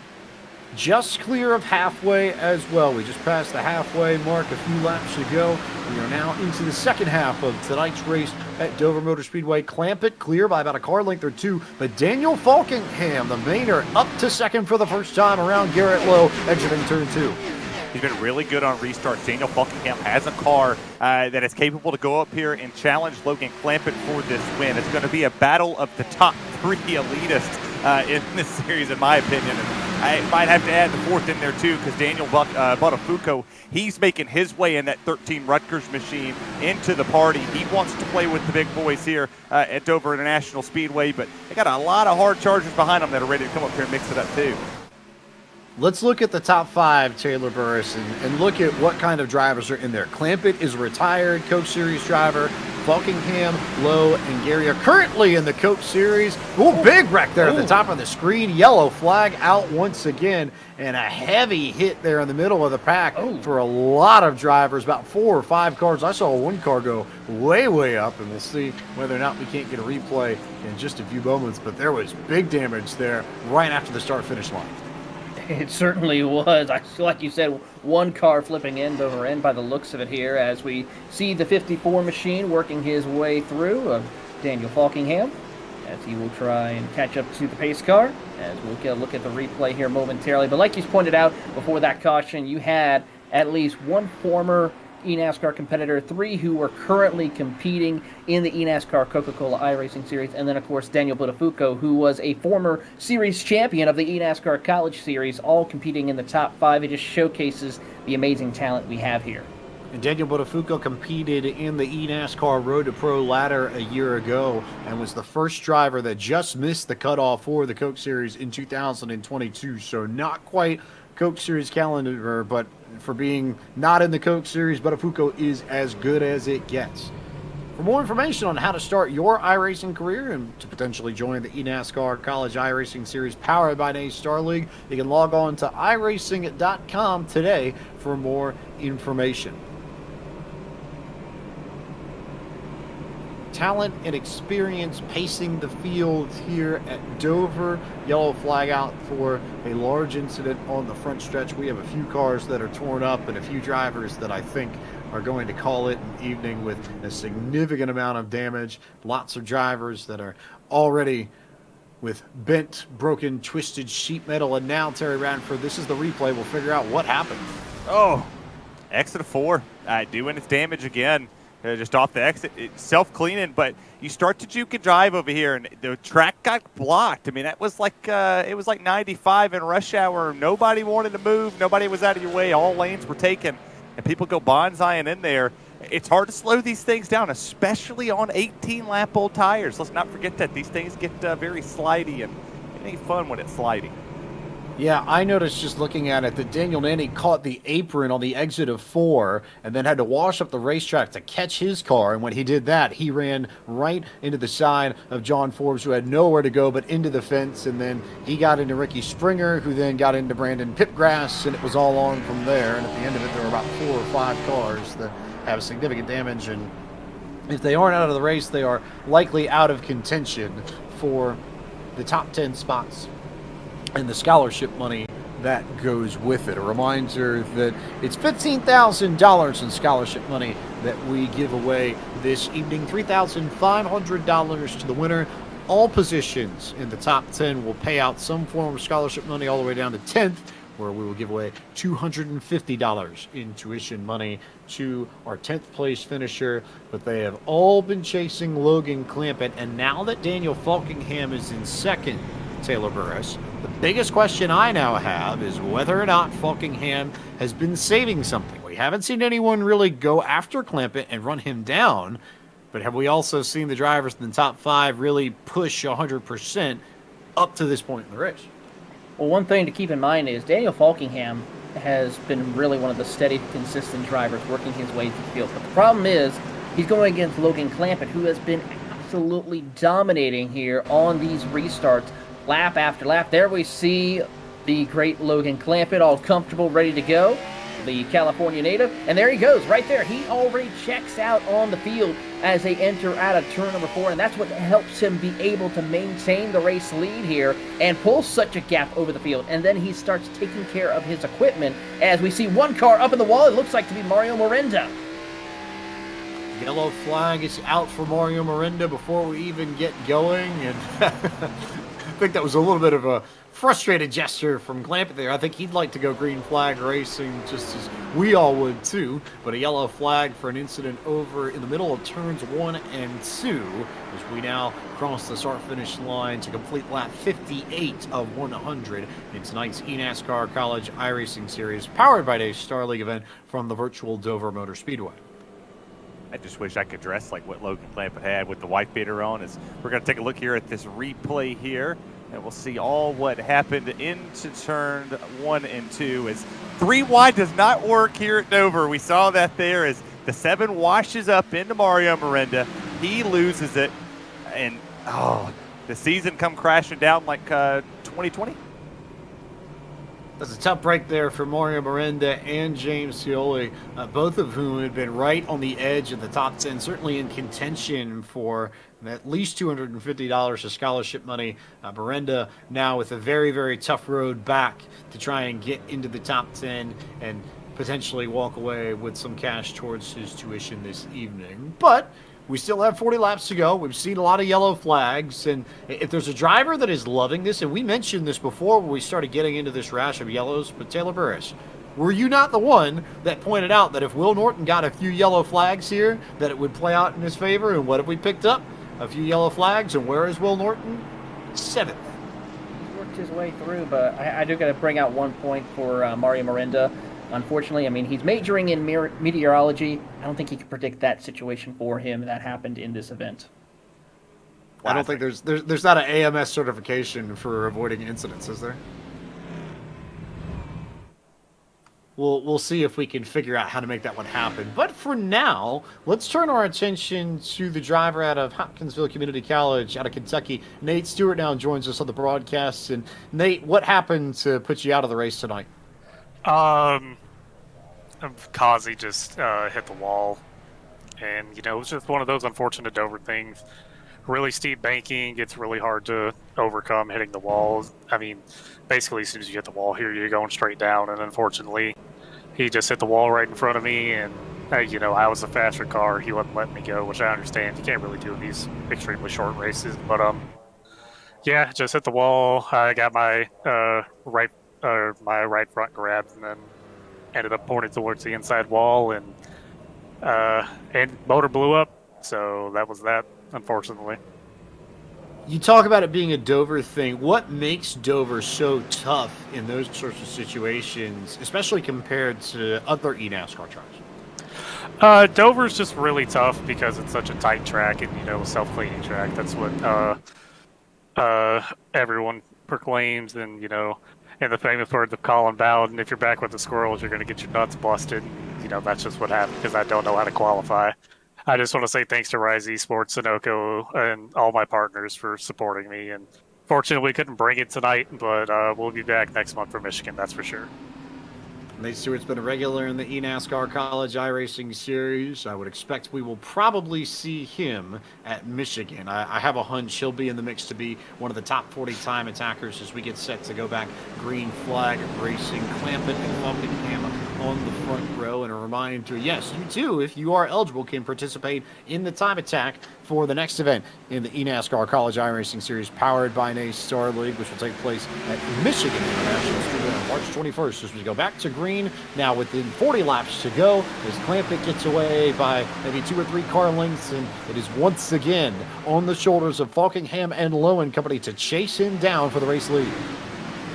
Just clear of halfway as well. We just passed the halfway mark a few laps ago. We are now into the second half of tonight's race at Dover Motor Speedway. Clampett clear by about a car length or two, but Daniel Falkingham, the Mainer, up to second for the first time around Garrett Lowe, exiting turn 2. He's been really good on restarts. Daniel Falkingham has a car that is capable to go up here and challenge Logan Clampett for this win. It's going to be a battle of the top 3 elitists in this series, in my opinion. And I might have to add the 4th in there, too, because Daniel Buttafuoco, he's making his way in that 13 Rutgers machine into the party. He wants to play with the big boys here at Dover International Speedway, but they got a lot of hard chargers behind them that are ready to come up here and mix it up, too. Let's look at the top 5, Taylor Burris, and look at what kind of drivers are in there. Clampett is a retired Coke Series driver. Falkingham, Lowe, and Gary are currently in the Coke Series. Ooh, big wreck there at the top of the screen. Yellow flag out once again, and a heavy hit there in the middle of the pack for a lot of drivers, about 4 or 5 cars. I saw one car go way, way up, and we'll see whether or not we can't get a replay in just a few moments, but there was big damage there right after the start-finish line. It certainly was. I feel like you said, one car flipping end over end by the looks of it here as we see the 54 machine working his way through Daniel Falkingham as he will try and catch up to the pace car as we'll get a look at the replay here momentarily. But like you pointed out before that caution, you had at least one former eNASCAR competitor, 3 who were currently competing in the eNASCAR Coca-Cola iRacing Series, and then, of course, Daniel Buttafuoco, who was a former series champion of the eNASCAR College Series, all competing in the top 5. It just showcases the amazing talent we have here. And Daniel Buttafuoco competed in the eNASCAR Road to Pro ladder a year ago and was the first driver that just missed the cutoff for the Coke Series in 2022, so not quite Coke Series calendar, but for being not in the Coke Series, Buttafuoco is as good as it gets. For more information on how to start your iRacing career and to potentially join the eNASCAR College iRacing Series powered by NASCAR League, you can log on to iRacing.com today for more information. talent and experience pacing the field here at Dover. Yellow flag out for a large incident on the front stretch. We have a few cars that are torn up and a few drivers that I think are going to call it an evening with a significant amount of damage. Lots of drivers that are already with bent, broken, twisted sheet metal. And now, Terry Radford, this is the replay. We'll figure out what happened. Oh, exit of 4, doing its damage again. Just off the exit, self-cleaning, but you start to juke and drive over here, and the track got blocked. I mean, that was like it was like 95 in rush hour. Nobody wanted to move. Nobody was out of your way. All lanes were taken, and people go bonsaiing in there. It's hard to slow these things down, especially on 18-lap-old tires. Let's not forget that these things get very slidey, and it ain't fun when it's slidey. Yeah, I noticed just looking at it that Daniel Nanny caught the apron on the exit of 4 and then had to wash up the racetrack to catch his car. And when he did that, he ran right into the side of John Forbes, who had nowhere to go but into the fence. And then he got into Ricky Springer, who then got into Brandon Pipgrass, and it was all on from there. And at the end of it, there were about 4 or 5 cars that have significant damage. And if they aren't out of the race, they are likely out of contention for the top 10 spots and the scholarship money that goes with it. A reminder that it's $15,000 in scholarship money that we give away this evening. $3,500 to the winner. All positions in the top 10 will pay out some form of scholarship money all the way down to 10th, where we will give away $250 in tuition money to our 10th place finisher. But they have all been chasing Logan Clampett, and now that Daniel Falkingham is in second, Taylor Burris, the biggest question I now have is whether or not Falkingham has been saving something. We haven't seen anyone really go after Clampett and run him down, but have we also seen the drivers in the top 5 really push 100% up to this point in the race? Well, one thing to keep in mind is Daniel Falkingham has been really one of the steady, consistent drivers working his way through the field. But the problem is he's going against Logan Clampett, who has been absolutely dominating here on these restarts. Lap after lap. There we see the great Logan Clampett, all comfortable, ready to go. The California native. And there he goes, right there. He already checks out on the field as they enter out of turn number 4. And that's what helps him be able to maintain the race lead here and pull such a gap over the field. And then he starts taking care of his equipment. As we see one car up in the wall, it looks like to be Mario Miranda. Yellow flag is out for Mario Miranda before we even get going. And I think that was a little bit of a frustrated gesture from Clampett there. I think he'd like to go green flag racing just as we all would too, but a yellow flag for an incident over in the middle of turns 1 and 2 as we now cross the start-finish line to complete lap 58 of 100 in tonight's eNASCAR College iRacing Series, powered by a Star League event from the virtual Dover Motor Speedway. I just wish I could dress like what Logan Clampett had with the white beater on. As we're going to take a look here at this replay here, and we'll see all what happened into turn 1 and 2. As 3 wide does not work here at Dover. We saw that there as the 7 washes up into Mario Miranda. He loses it, and the season come crashing down like 2020. That's a tough break there for Mario Miranda and James Scioli, both of whom had been right on the edge of the top 10, certainly in contention for at least $250 of scholarship money. Miranda now with a very, very tough road back to try and get into the top 10 and potentially walk away with some cash towards his tuition this evening. But we still have 40 laps to go. We've seen a lot of yellow flags, and if there's a driver that is loving this, and we mentioned this before when we started getting into this rash of yellows, but Taylor Burris, were you not the one that pointed out that if Will Norton got a few yellow flags here, that it would play out in his favor? And what have we picked up? A few yellow flags, and where is Will Norton? 7th. He worked his way through, but I do got to bring out 1 point for Mario Miranda. Unfortunately, I mean, he's majoring in meteorology. I don't think he could predict that situation for him that happened in this event. I don't think there's not an AMS certification for avoiding incidents, is there? We'll see if we can figure out how to make that one happen. But for now, let's turn our attention to the driver out of Hopkinsville Community College out of Kentucky. Nate Stewart now joins us on the broadcast. And Nate, what happened to put you out of the race tonight? Kazi just hit the wall, And, you know, it was just one of those unfortunate Dover things. Really steep banking, it's really hard to overcome hitting the walls. I mean, basically, as soon as you hit the wall here, you're going straight down. And unfortunately, he just hit the wall right in front of me. And, you know, I was a faster car. He wasn't letting me go, which I understand. You can't really do in these extremely short races. But, yeah, just hit the wall. I got my right front grabbed and then ended up pointing towards the inside wall. And motor blew up. So that was that, unfortunately. You talk about it being a Dover thing. What makes Dover so tough in those sorts of situations, especially compared to other eNASCAR tracks? Dover's just really tough because it's such a tight track and, you know, self-cleaning track. That's what everyone proclaims. And, you know, in the famous words of Colin Bowden, if you're back with the squirrels, you're going to get your nuts busted. And, you know, that's just what happened because I don't know how to qualify. I just want to say thanks to Rise Esports, Sunoco, and all my partners for supporting me. And fortunately, we couldn't bring it tonight, but we'll be back next month for Michigan, that's for sure. Nate Stewart's been a regular in the eNASCAR College iRacing Series. I would expect we will probably see him at Michigan. I have a hunch he'll be in the mix to be one of the top 40 time attackers as we get set to go back green flag racing. Clampett and Buckingham on the front row. And a reminder, yes, you too, if you are eligible, can participate in the time attack for the next event in the eNASCAR College iRacing Series powered by NASCAR League, which will take place at Michigan International Speedway on March 21st as we go back to green. Now within 40 laps to go as Clampett gets away by maybe 2 or 3 car lengths, and it is once again on the shoulders of Falkingham and Lowe and company to chase him down for the race lead.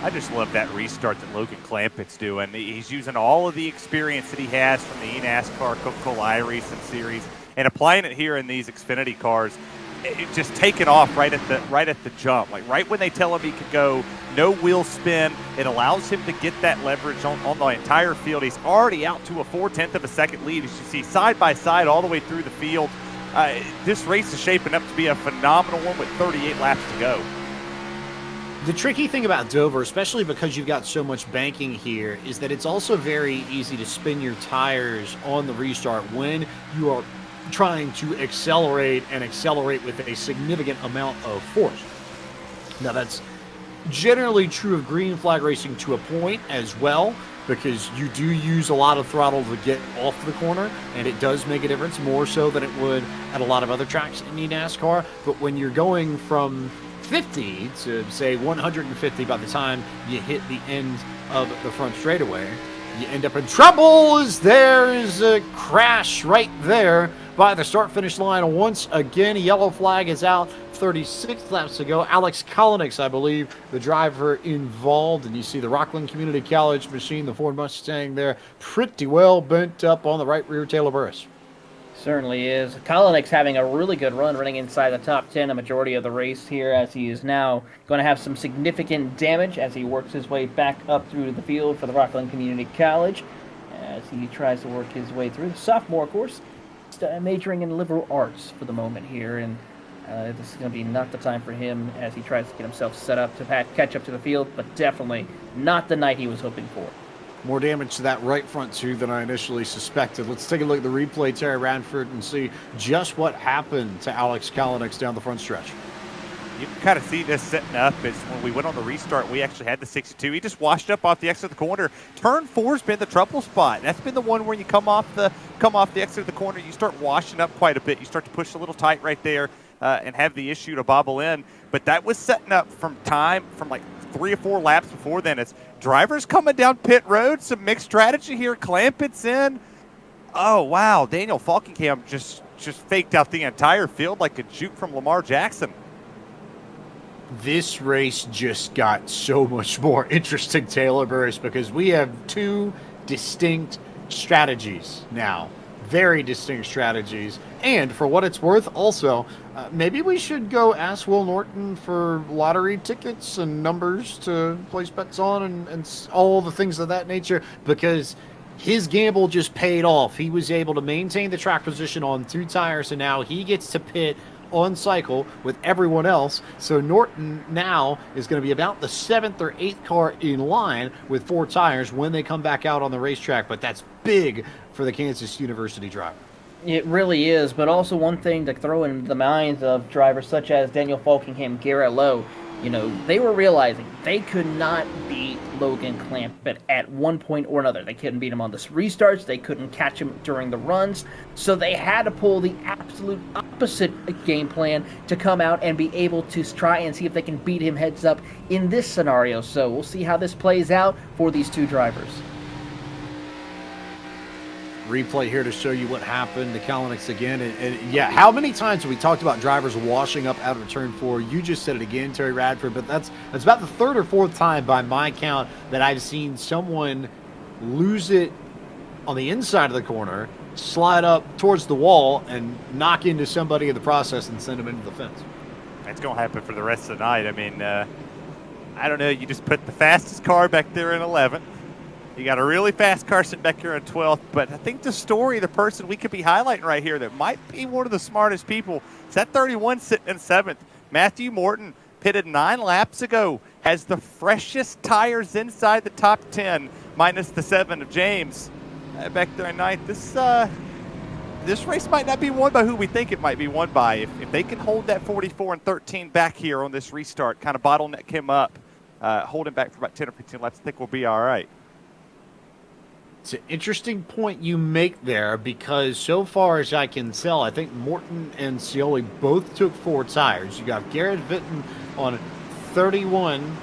I just love that restart that Logan Clampett's doing. He's using all of the experience that he has from the eNASCAR Coca-Cola iRacing series and applying it here in these Xfinity cars. It just taking off right at the jump, like right when they tell him he could go no wheel spin. It allows him to get that leverage on the entire field. He's already out to a 4/10 of a second lead, as you see, side by side all the way through the field. This race is shaping up to be a phenomenal one with 38 laps to go. The tricky thing about Dover, especially because you've got so much banking here, is that it's also very easy to spin your tires on the restart when you are trying to accelerate with a significant amount of force. Now, that's generally true of green flag racing to a point as well, because you do use a lot of throttle to get off the corner, and it does make a difference, more so than it would at a lot of other tracks in NASCAR. But when you're going from 50 to, say, 150 by the time you hit the end of the front straightaway, you end up in trouble as there is a crash right there by the start-finish line. Once again, a yellow flag is out. 36 laps to go. Alex Kolinix, I believe, the driver involved. And you see the Rockland Community College machine, the Ford Mustang there, pretty well bent up on the right rear tail of Burris. Certainly is. Kolinix having a really good run, running inside the top 10 a majority of the race here, as he is now going to have some significant damage as he works his way back up through the field for the Rockland Community College, as he tries to work his way through the sophomore course, majoring in liberal arts for the moment here, and this is going to be not the time for him as he tries to get himself set up to catch up to the field, but definitely not the night he was hoping for. More damage to that right front, too, than I initially suspected. Let's take a look at the replay, Terry Radford, and see just what happened to Alex Kolinix down the front stretch. You can kind of see this setting up as when we went on the restart, we actually had the 62. He just washed up off the exit of the corner. Turn 4's been the trouble spot. That's been the one where you come off the exit of the corner, you start washing up quite a bit. You start to push a little tight right there and have the issue to bobble in. But that was setting up from like 3 or 4 laps before then. It's drivers coming down pit road, some mixed strategy here. Clampett's in. Oh, wow. Daniel Falkingham just faked out the entire field like a juke from Lamar Jackson. This race just got so much more interesting, Taylor Burris, because we have 2 distinct strategies now. Very distinct strategies. And for what it's worth, also, maybe we should go ask Will Norton for lottery tickets and numbers to place bets on and all the things of that nature, because his gamble just paid off. He was able to maintain the track position on 2 tires, and now he gets to pit on cycle with everyone else. So Norton now is going to be about the 7th or 8th car in line with 4 tires when they come back out on the racetrack. But that's big for the Kansas University driver. It really is, but also one thing to throw in the minds of drivers such as Daniel Falkingham, Garrett Lowe, they were realizing they could not beat Logan Clampett at one point or another. They couldn't beat him on the restarts, they couldn't catch him during the runs, so they had to pull the absolute opposite game plan to come out and be able to try and see if they can beat him heads up in this scenario. So we'll see how this plays out for these two drivers. Replay here to show you what happened to Kalanick again. And yeah, how many times have we talked about drivers washing up out of turn 4? You just said it again, Terry Radford, but that's about the third or fourth time by my count that I've seen someone lose it on the inside of the corner, slide up towards the wall, and knock into somebody in the process and send them into the fence. It's going to happen for the rest of the night. I mean, I don't know. You just put the fastest car back there in 11th. You got a really fast car sitting back here in 12th, but I think the story, the person we could be highlighting right here that might be one of the smartest people, is that 31 sitting in 7th. Matthew Morton, pitted 9 laps ago, has the freshest tires inside the top 10, minus the 7 of James. Back there in 9th. This race might not be won by who we think it might be won by. If they can hold that 44 and 13 back here on this restart, kind of bottleneck him up, hold him back for about 10 or 15 laps, I think we'll be all right. It's an interesting point you make there because so far as I can tell, I think Morton and Scioli both took 4 tires. You got Garrett Vitton on 31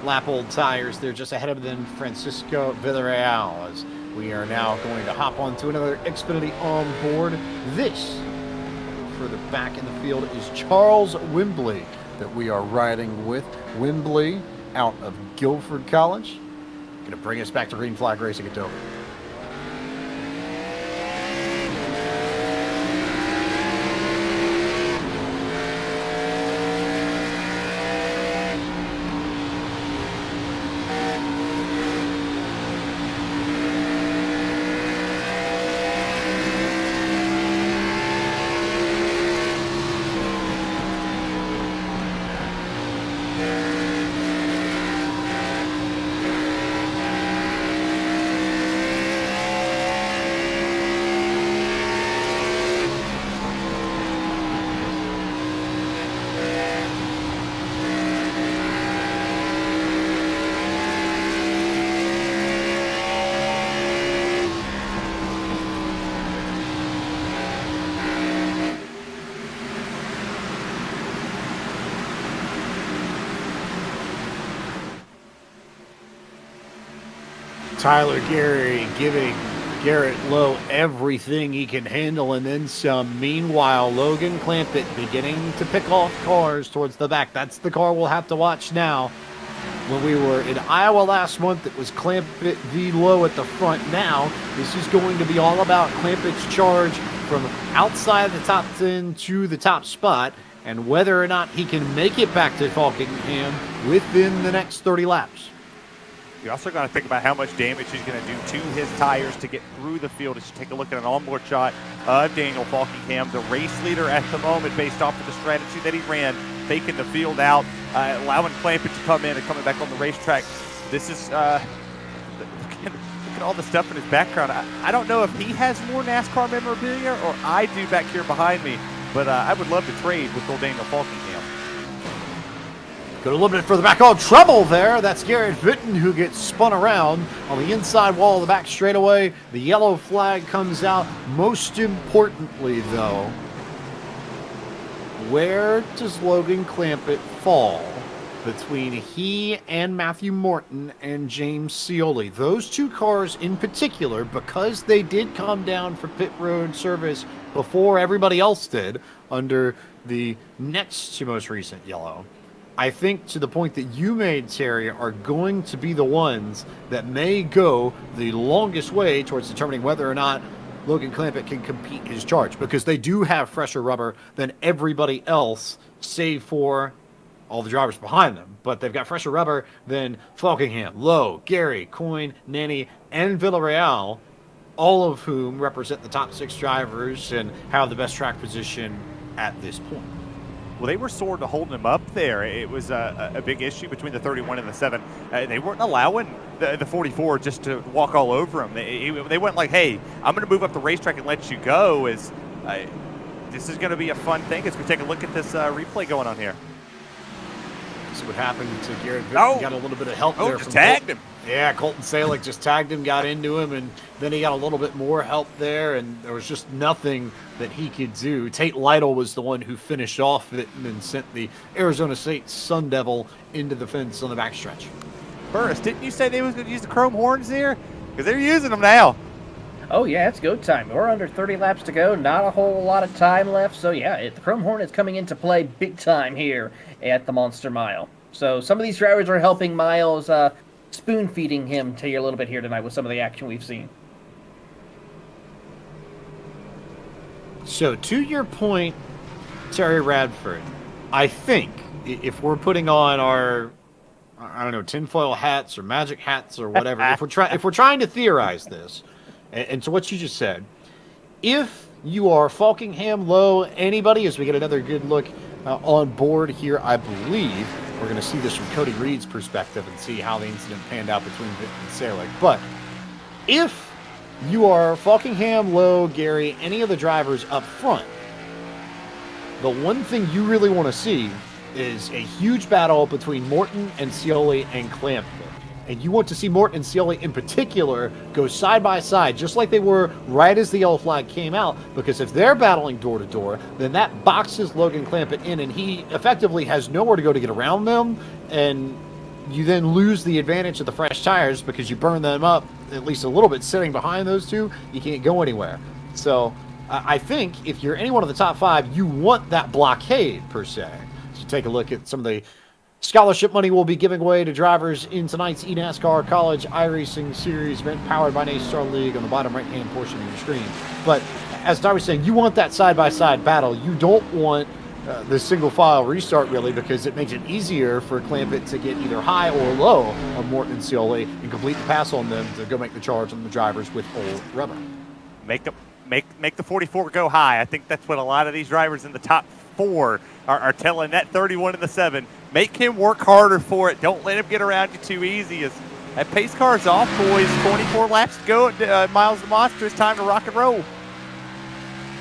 lap-old tires. They're just ahead of them, Francisco Villarreal, as we are now going to hop onto another Xfinity on board. This, further back in the field, is Charles Wembley that we are riding with. Wembley out of Guilford College. Going to bring us back to green flag racing at Dover. Tyler Gary giving Garrett Lowe everything he can handle and then some. Meanwhile, Logan Clampett beginning to pick off cars towards the back. That's the car we'll have to watch now. When we were in Iowa last month, it was Clampett v. Lowe at the front. Now, this is going to be all about Clampett's charge from outside the top 10 to the top spot and whether or not he can make it back to Falkingham within the next 30 laps. You also got to think about how much damage he's going to do to his tires to get through the field. As you take a look at an onboard shot of Daniel Falkingham, the race leader at the moment, based off of the strategy that he ran, faking the field out, allowing Clampett to come in and coming back on the racetrack. This is look at all the stuff in his background. I don't know if he has more NASCAR memorabilia or I do back here behind me, but I would love to trade with old Daniel Falkingham. Go a little bit further back. Oh, trouble there. That's Garrett Vitton who gets spun around on the inside wall of the back straightaway. The yellow flag comes out. Most importantly, though, where does Logan Clampett fall between he and Matthew Morton and James Scioli? Those two cars in particular, because they did come down for pit road service before everybody else did under the next to most recent yellow, I think to the point that you made, Terry, are going to be the ones that may go the longest way towards determining whether or not Logan Clampett can compete his charge, because they do have fresher rubber than everybody else, save for all the drivers behind them. But they've got fresher rubber than Falkingham, Lowe, Gary, Coyne, Nanny, and Villarreal, all of whom represent the top 6 drivers and have the best track position at this point. Well, they were sort of holding him up there. It was a big issue between the 31 and the 7. They weren't allowing the 44 just to walk all over him. They went like, hey, I'm going to move up the racetrack and let you go. This is going to be a fun thing as we take a look at this replay going on here. See what happened to Garrett. Oh. Got a little bit of help there. Just tagged him. Yeah, Colton Salick just tagged him, got into him, and then he got a little bit more help there, and there was just nothing that he could do. Tate Lytle was the one who finished off it and then sent the Arizona State Sun Devil into the fence on the backstretch. Burris, didn't you say they was going to use the chrome horns here? Because they're using them now. Oh, yeah, it's go time. We're under 30 laps to go. Not a whole lot of time left. So, yeah, the Chrome Hornet is coming into play big time here at the Monster Mile. So some of these drivers are helping Miles, spoon-feeding him to you a little bit here tonight with some of the action we've seen. So, to your point, Terry Radford, I think if we're putting on our, I don't know, tinfoil hats or magic hats or whatever, if we're trying to theorize this, and to what you just said, if you are Falkingham, Lowe, anybody, as we get another good look on board here, I believe we're going to see this from Cody Reed's perspective and see how the incident panned out between Vic and Salick. But if you are Falkingham, Lowe, Gary, any of the drivers up front, the one thing you really want to see is a huge battle between Morton and Scioli and Clamp. And you want to see Morton and Scioli in particular go side by side, just like they were right as the yellow flag came out, because if they're battling door to door, then that boxes Logan Clampett in, and he effectively has nowhere to go to get around them, and you then lose the advantage of the fresh tires because you burn them up at least a little bit sitting behind those two. You can't go anywhere. So I think if you're any one of the top 5, you want that blockade, per se. So take a look at some of the scholarship money we'll be giving away to drivers in tonight's eNASCAR College iRacing Series event powered by NASCAR League on the bottom right-hand portion of your screen. But as Ty was saying, you want that side-by-side battle. You don't want the single-file restart, really, because it makes it easier for Clampett to get either high or low on Morton and Scioli and complete the pass on them to go make the charge on the drivers with old rubber. Make the 44 go high. I think that's what a lot of these drivers in the top 4 are telling that 31 and the 7. Make him work harder for it. Don't let him get around you too easy. As that pace car's off, boys. 24 laps to go. Miles the Monster, it's time to rock and roll.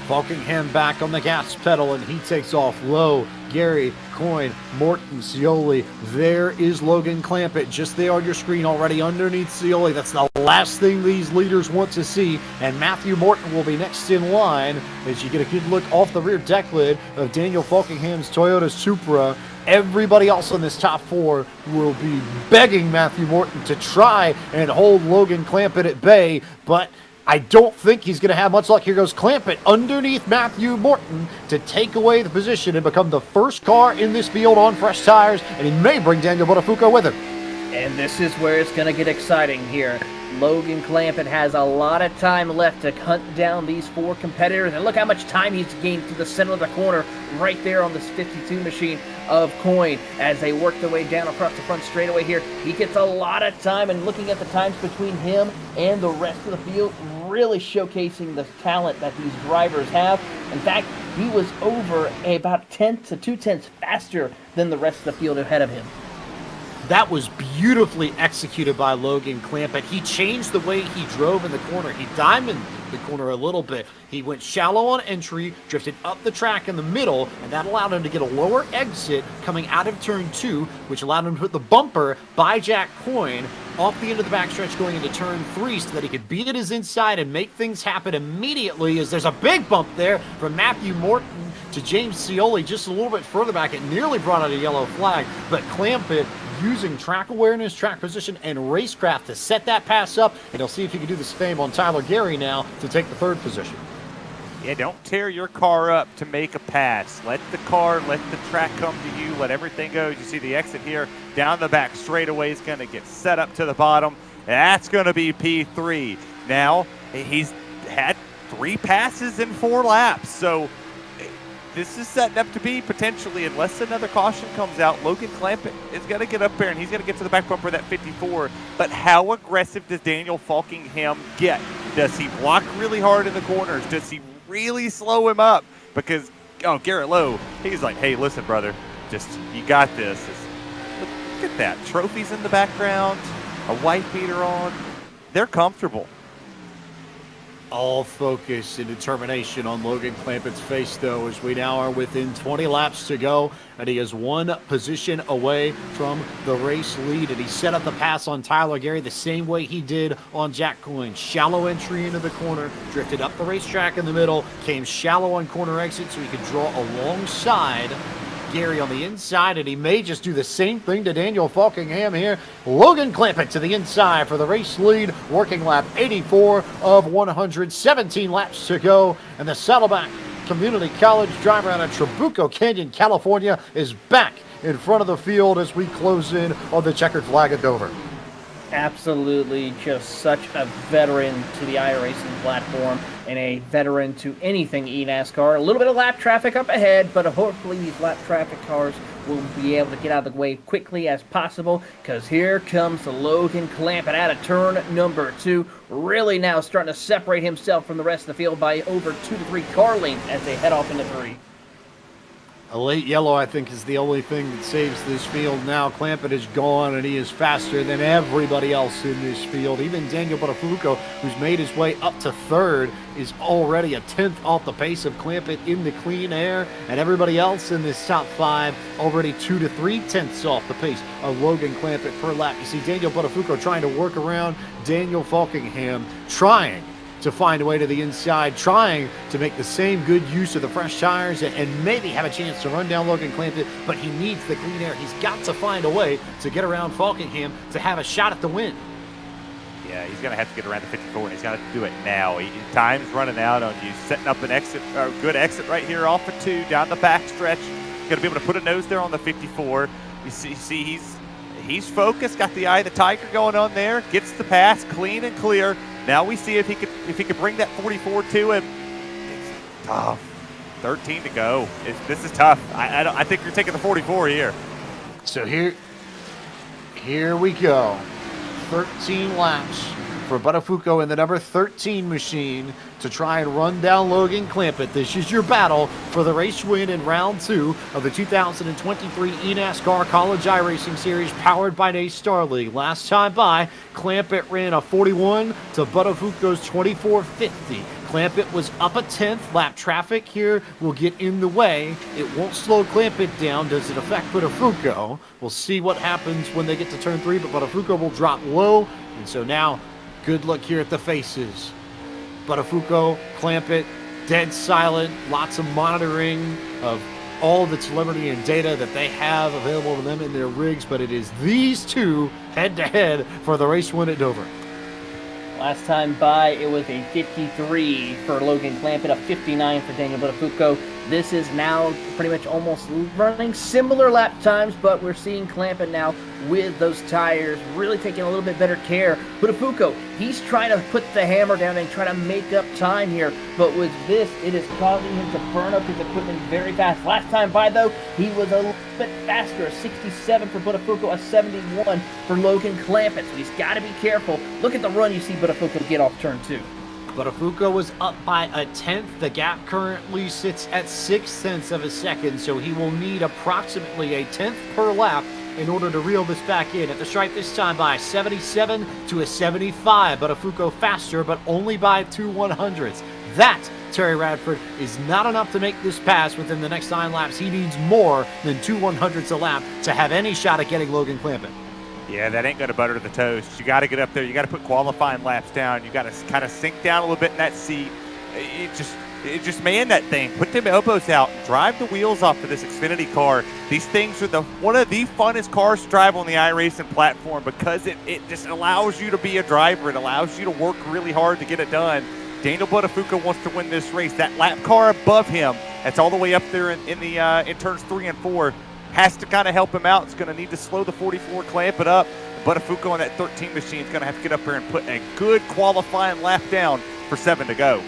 Falkingham back on the gas pedal, and he takes off low. Gary, Coyne, Morton, Scioli. There is Logan Clampett just there on your screen already underneath Scioli. That's the last thing these leaders want to see. And Matthew Morton will be next in line as you get a good look off the rear deck lid of Daniel Falkingham's Toyota Supra. Everybody else in this top 4 will be begging Matthew Morton to try and hold Logan Clampett at bay, but I don't think he's going to have much luck. Here goes Clampett underneath Matthew Morton to take away the position and become the first car in this field on fresh tires, and he may bring Daniel Botafuca with him. And this is where it's going to get exciting here. Logan Clampett has a lot of time left to hunt down these 4 competitors, and look how much time he's gained to the center of the corner right there on this 52 machine of Coyne as they work their way down across the front straightaway here. He gets a lot of time, and looking at the times between him and the rest of the field, really showcasing the talent that these drivers have. In fact, he was over about 1/10 to 2/10 faster than the rest of the field ahead of him. That was beautifully executed by Logan Clampett. He changed the way he drove in the corner. He diamonded the corner a little bit. He went shallow on entry, drifted up the track in the middle, and that allowed him to get a lower exit coming out of turn 2, which allowed him to put the bumper by Jack Coyne off the end of the backstretch going into turn 3 so that he could be at his inside and make things happen immediately, as there's a big bump there from Matthew Morton to James Scioli just a little bit further back. It nearly brought out a yellow flag, but Clampett using track awareness, track position, and racecraft to set that pass up, and he'll see if he can do the same on Tyler Gary now to take the 3rd position. Yeah, don't tear your car up to make a pass. Let the track come to you, let everything go. You see the exit here down the back straightaway is going to get set up to the bottom. That's going to be P3. Now, he's had 3 passes in 4 laps, so this is setting up to be potentially, unless another caution comes out, Logan Clampett is going to get up there and he's going to get to the back bumper of that 54. But how aggressive does Daniel Falkingham get? Does he block really hard in the corners? Does he really slow him up? Because Garrett Lowe, he's like, hey, listen, brother, you got this. Look at that. Trophies in the background, a white beater on. They're comfortable. All focus and determination on Logan Clampett's face, though, as we now are within 20 laps to go, and he is one position away from the race lead. And he set up the pass on Tyler Gary the same way he did on Jack Coyne. Shallow entry into the corner, drifted up the racetrack in the middle, came shallow on corner exit so he could draw alongside Gary on the inside, and he may just do the same thing to Daniel Falkingham here. Logan Clampett to the inside for the race lead, working lap 84 of 117 laps to go, and the Saddleback Community College driver out of Trabuco Canyon, California, is back in front of the field as we close in on the checkered flag at Dover. Absolutely just such a veteran to the iRacing platform and a veteran to anything eNASCAR. A little bit of lap traffic up ahead, but hopefully these lap traffic cars will be able to get out of the way quickly as possible, because here comes the Logan Clampett out of turn number 2, really now starting to separate himself from the rest of the field by over 2 to 3 car lengths as they head off into 3. A late yellow, I think, is the only thing that saves this field now. Clampett is gone, and he is faster than everybody else in this field. Even Daniel Buttafuoco, who's made his way up to third, is already a 10th off the pace of Clampett in the clean air, and everybody else in this top 5 already 2 to 3 tenths off the pace of Logan Clampett per lap. You see Daniel Buttafuoco trying to work around Daniel Falkingham, trying to find a way to the inside, trying to make the same good use of the fresh tires and maybe have a chance to run down Logan Clampett, but he needs the clean air. He's got to find a way to get around Falkingham to have a shot at the win. Yeah, he's going to have to get around the 54, and he's got to do it now. Time's running out on you. Setting up an exit, a good exit right here off of 2, down the back stretch. Going to be able to put a nose there on the 54. You see he's focused, got the eye of the tiger going on there, gets the pass clean and clear. Now we see if he could bring that 44 to him. It's tough. 13 to go. This is tough. I think you're taking the 44 here. So here we go. 13 laps for Buttafuoco in the number 13 machine to try and run down Logan Clampett. This is your battle for the race win in round 2 of the 2023 eNASCAR College iRacing Series powered by NASCAR League. Last time by, Clampett ran a 41 to Buttafuoco's 24.50. Clampett was up a 10th. Lap traffic here will get in the way. It won't slow Clampett down. Does it affect Buttafuoco? We'll see what happens when they get to turn 3, but Buttafuoco will drop low. And so now, good look here at the faces. Buttafuoco, Clampett, dead silent. Lots of monitoring of all the telemetry and data that they have available to them in their rigs, but it is these two head-to-head for the race win at Dover. Last time by, it was a 53 for Logan Clampett, a 59 for Daniel Buttafuoco. This is now pretty much almost running similar lap times, but we're seeing Clampett now with those tires really taking a little bit better care. Buttafuoco, he's trying to put the hammer down and try to make up time here, but with this, it is causing him to burn up his equipment very fast. Last time by, though, he was a little bit faster, a 67 for Buttafuoco, a 71 for Logan Clampett, so he's got to be careful. Look at the run you see Buttafuoco get off turn 2. Buttafuoco was up by a 10th. The gap currently sits at 6/10 of a second, so he will need approximately a 10th per lap in order to reel this back in. At the stripe this time by 77 to a 75. Buttafuoco faster, but only by 2 100ths. That, Terry Radford, is not enough to make this pass within the next 9 laps. He needs more than 2 100ths a lap to have any shot at getting Logan Clampett. Yeah, that ain't going to butter the toast. You got to get up there. You got to put qualifying laps down. You got to kind of sink down a little bit in that seat. It just man that thing. Put them elbows out. Drive the wheels off of this Xfinity car. These things are one of the funnest cars to drive on the iRacing platform because it just allows you to be a driver. It allows you to work really hard to get it done. Daniel Buttafuoco wants to win this race. That lap car above him, that's all the way up there in turns 3 and 4. Has to kind of help him out. It's going to need to slow the 44 Clampett up. Buttafuoco on that 13 machine is going to have to get up here and put a good qualifying lap down for 7 to go.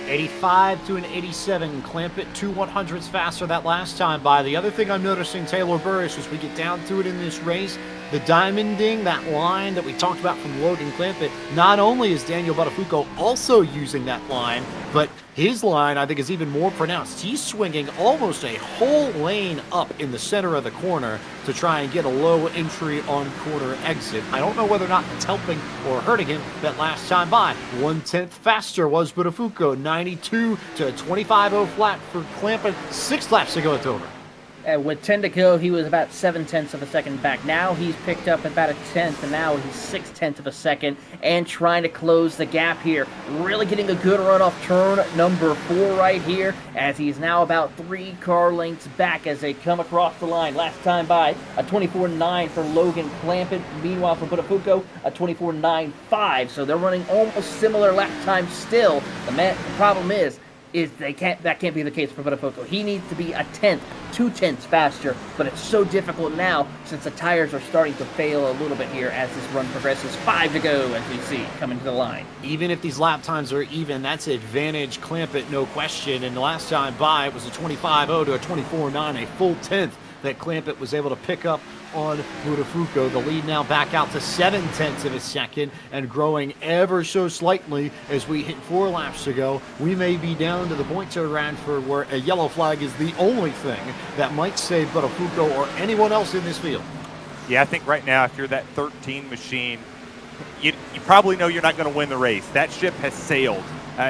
85 to an 87. Clampett 2 100ths faster that last time by. The other thing I'm noticing, Taylor Burris, as we get down to it in this race, the diamonding, that line that we talked about from Logan Clampett. Not only is Daniel Buttafuoco also using that line, but his line, I think, is even more pronounced. He's swinging almost a whole lane up in the center of the corner to try and get a low entry on corner exit. I don't know whether or not it's helping or hurting him that last time by. 1/10 faster was Buttafuoco, 92 to a 25.0 flat for Clampett. 6 laps to go at Dover. With 10 to go, he was about 7/10 of a second back. Now he's picked up about a tenth, and now he's 6/10 of a second, and trying to close the gap here. Really getting a good run off turn number 4 right here, as he's now about 3 car lengths back as they come across the line. Last time by, a 24.9 for Logan Clampett. Meanwhile, for Buttafuoco, a 24.95. So they're running almost similar lap times still. The problem is that can't be the case for Buttafuoco. He needs to be a tenth, 2/10 faster, but it's so difficult now since the tires are starting to fail a little bit here as this run progresses. 5 to go as we see coming to the line. Even if these lap times are even, that's advantage Clampett, no question. And the last time by, it was a 25.0 to a 24.9, a full tenth that Clampett was able to pick up on Buttafuoco. The lead now back out to 7/10 of a second and growing ever so slightly as we hit 4 laps to go. We may be down to the point to Ranford where a yellow flag is the only thing that might save Buttafuoco or anyone else in this field. Yeah, I think right now if you're that 13 machine, you probably know you're not going to win the race. That ship has sailed.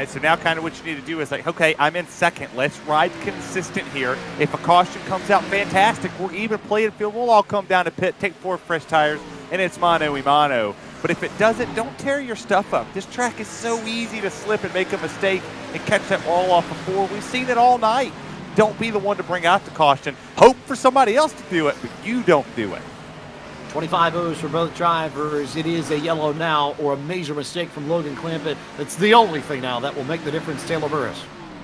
So now kind of what you need to do is like, okay, I'm in second. Let's ride consistent here. If a caution comes out, fantastic. We're even playing field. We'll all come down to pit, take 4 fresh tires, and it's mano y mano. But if it doesn't, don't tear your stuff up. This track is so easy to slip and make a mistake and catch that wall off of 4. We've seen it all night. Don't be the one to bring out the caution. Hope for somebody else to do it, but you don't do it. 25.0s for both drivers. It is a yellow now or a major mistake from Logan Clampett. That's the only thing now that will make the difference, Taylor Burris.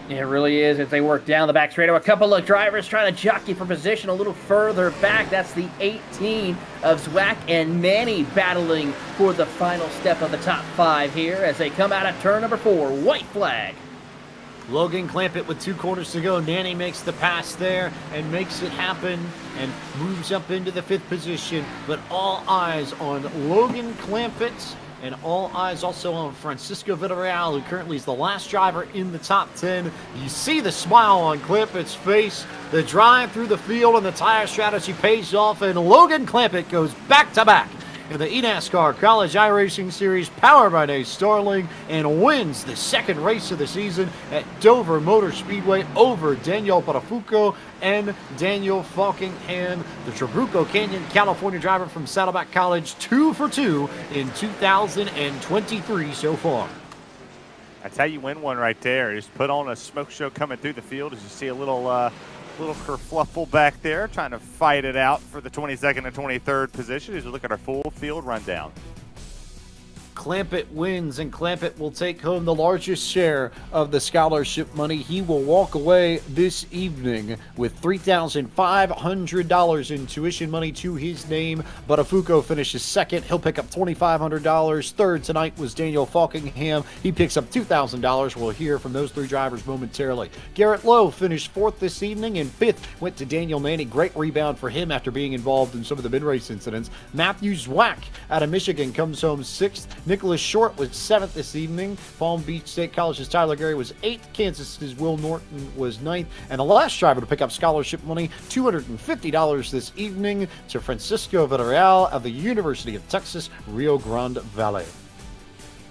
It really is as they work down the back straight. A couple of drivers trying to jockey for position a little further back. That's the 18 of Zwack and Manny battling for the final step of the top 5 here as they come out of turn number 4. White flag. Logan Clampett with 2 corners to go. Nanny makes the pass there and makes it happen and moves up into the 5th position. But all eyes on Logan Clampett and all eyes also on Francisco Villarreal, who currently is the last driver in the top 10. You see the smile on Clampett's face. The drive through the field and the tire strategy pays off, and Logan Clampett goes back-to-back in the eNASCAR College iRacing Series powered by NASCAR Starling and wins the 2nd race of the season at Dover Motor Speedway over Daniel Buttafuoco and Daniel Falkingham, the Trabuco Canyon, California driver from Saddleback College, 2 for 2 in 2023 so far. That's how you win one right there. Just put on a smoke show coming through the field as you see a little kerfluffle back there trying to fight it out for the 22nd and 23rd position as we look at our full field rundown. Clampett wins, and Clampett will take home the largest share of the scholarship money. He will walk away this evening with $3,500 in tuition money to his name. Buttafuoco finishes 2nd. He'll pick up $2,500. 3rd tonight was Daniel Falkingham. He picks up $2,000. We'll hear from those 3 drivers momentarily. Garrett Lowe finished 4th this evening, and 5th went to Daniel Manny. Great rebound for him after being involved in some of the mid-race incidents. Matthew Zwack out of Michigan comes home 6th. Nicholas Short was 7th this evening. Palm Beach State College's Tyler Gary was 8th. Kansas's Will Norton was 9th. And the last driver to pick up scholarship money, $250 this evening, to Francisco Villarreal of the University of Texas, Rio Grande Valley.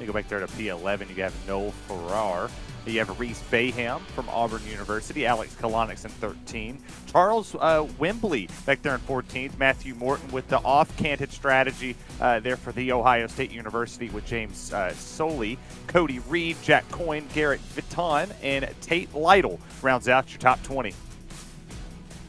You go back there to P11, you have Noel Farrar. You have Reese Bayham from Auburn University, Alex Kalonix in 13, Charles Wembley back there in 14th, Matthew Morton with the off-canted strategy there for the Ohio State University with James Soley, Cody Reed, Jack Coyne, Garrett Vitton, and Tate Lytle rounds out your top 20.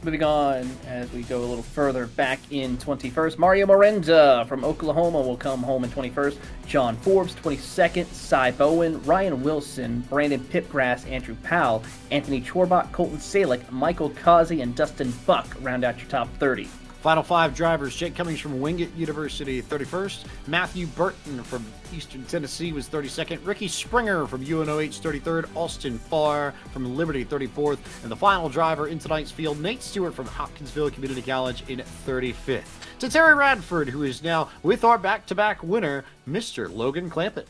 Moving on as we go a little further back in 21st, Mario Morenza from Oklahoma will come home in 21st. John Forbes, 22nd. Cy Bowen, Ryan Wilson, Brandon Pipgrass, Andrew Powell, Anthony Chorbach, Colton Salick, Michael Causey, and Dustin Buck round out your top 30. Final 5 drivers: Jake Cummings from Wingate University, 31st. Matthew Burton from Eastern Tennessee was 32nd. Ricky Springer from UNOH, 33rd. Austin Farr from Liberty, 34th. And the final driver in tonight's field, Nate Stewart from Hopkinsville Community College in 35th. To Terry Radford, who is now with our back-to-back winner, Mr. Logan Clampett.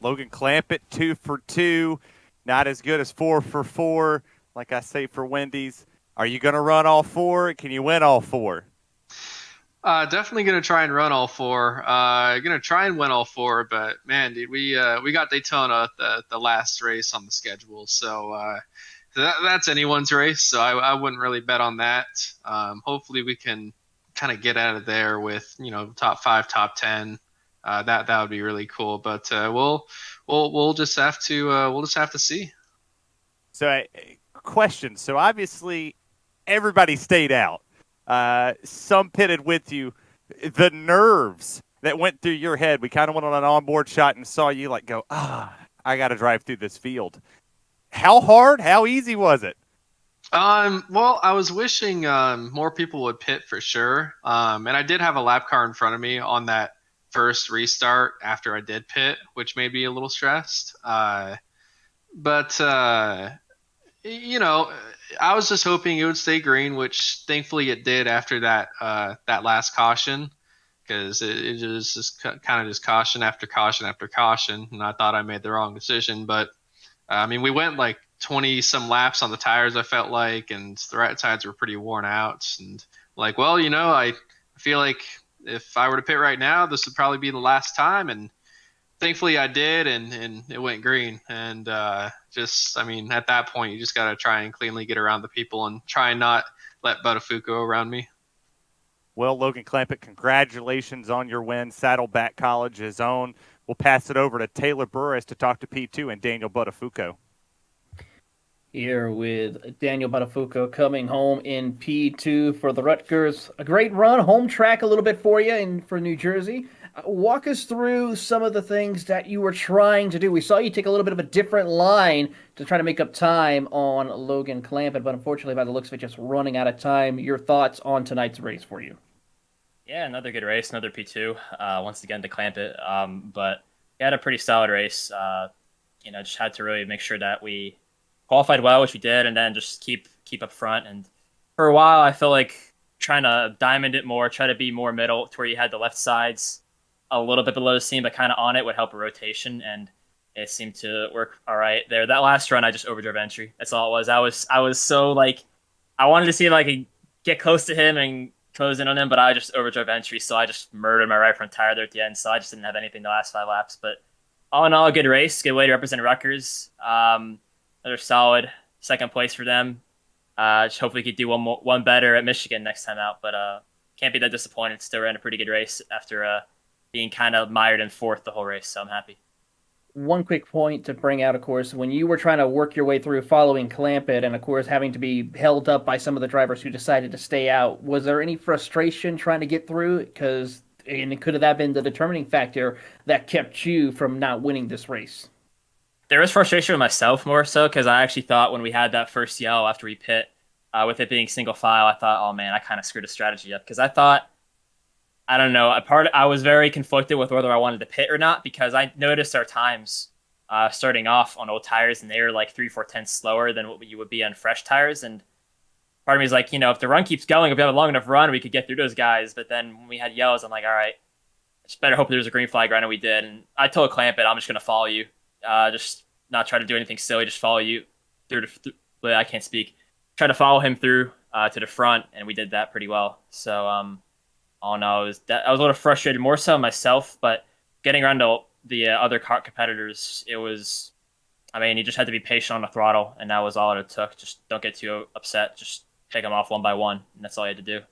Logan Clampett, 2 for 2. Not as good as 4 for 4, like I say for Wendy's. Are you going to run all 4? Can you win all 4? Definitely going to try and run all 4. Going to try and win all 4, but man, dude, we got Daytona the last race on the schedule, so that's anyone's race. So I wouldn't really bet on that. Hopefully we can kind of get out of there with top 5, top 10. That would be really cool. But we'll just have to see. So, question. So obviously, everybody stayed out. Some pitted with you. The nerves that went through your head. We kind of went on an onboard shot and saw you go, I got to drive through this field. How hard? How easy was it? Well, I was wishing more people would pit for sure. And I did have a lap car in front of me on that first restart after I did pit, which made me a little stressed. But I was just hoping it would stay green, which thankfully it did after that last caution, because it just kind of just caution after caution after caution, and I thought I made the wrong decision. But we went 20 some laps on the tires, I felt like, and the right sides were pretty worn out. And I feel like if I were to pit right now, this would probably be the last time. And thankfully I did, and it went green. And at that point, you just got to try and cleanly get around the people and try and not let Buttafuoco around me. Well, Logan Clampett, congratulations on your win. Saddleback College's own. We'll pass it over to Taylor Burris to talk to P2 and Daniel Buttafuoco. Here with Daniel Buttafuoco coming home in P2 for the Rutgers. A great run, home track a little bit for you for New Jersey. Walk us through some of the things that you were trying to do. We saw you take a little bit of a different line to try to make up time on Logan Clampett, but unfortunately, by the looks of it, just running out of time. Your thoughts on tonight's race for you? Yeah, another good race, another P2. Once again to Clampett, but he had a pretty solid race. Just had to really make sure that we qualified well, which we did, and then just keep up front. And for a while, I feel like trying to diamond it more, try to be more middle to where you had the left sides a little bit below the seam, but kind of on it would help a rotation, and it seemed to work all right there. That last run, I just overdrove entry. That's all it was. I was so I wanted to see if I could get close to him and close in on him, but I just overdrove entry, so I just murdered my right front tire there at the end, so I just didn't have anything the last 5 laps. But all in all, a good race, good way to represent Rutgers. Another solid second place for them. Just hopefully we could do one better at Michigan next time out, but can't be that disappointed. Still ran a pretty good race after being kind of mired in 4th the whole race, so I'm happy. One quick point to bring out, of course, when you were trying to work your way through following Clampett and, of course, having to be held up by some of the drivers who decided to stay out, was there any frustration trying to get through? Because could have that been the determining factor that kept you from not winning this race? There was frustration with myself more so, because I actually thought when we had that first yell after we pit, with it being single file, I thought, oh man, I kind of screwed the strategy up, because I thought, I don't know, I was very conflicted with whether I wanted to pit or not, because I noticed our times starting off on old tires, and they were 3-4 tenths slower than what you would be on fresh tires. And part of me is like, if the run keeps going, if we have a long enough run, we could get through those guys. But then when we had yells, I'm like, all right, just better hope there's a green flag right now. We did. And I told Clampett, I'm just going to follow you. Just not try to do anything silly, just follow you through I can't speak. Try to follow him through to the front, and we did that pretty well. So, I was a little frustrated, more so myself, but getting around to the other car competitors, it was, you just had to be patient on the throttle, and that was all it took. Just don't get too upset. Just take them off one by one, and that's all you had to do.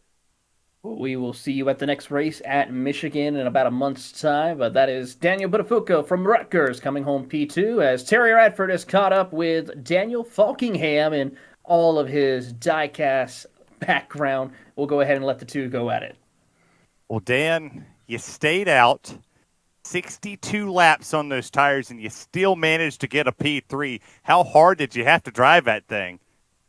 We will see you at the next race at Michigan in about a month's time. But that is Daniel Buttafuoco from Rutgers coming home P2, as Terry Radford has caught up with Daniel Falkingham and all of his diecast background. We'll go ahead and let the two go at it. Well, Dan, you stayed out 62 laps on those tires, and you still managed to get a P3. How hard did you have to drive that thing?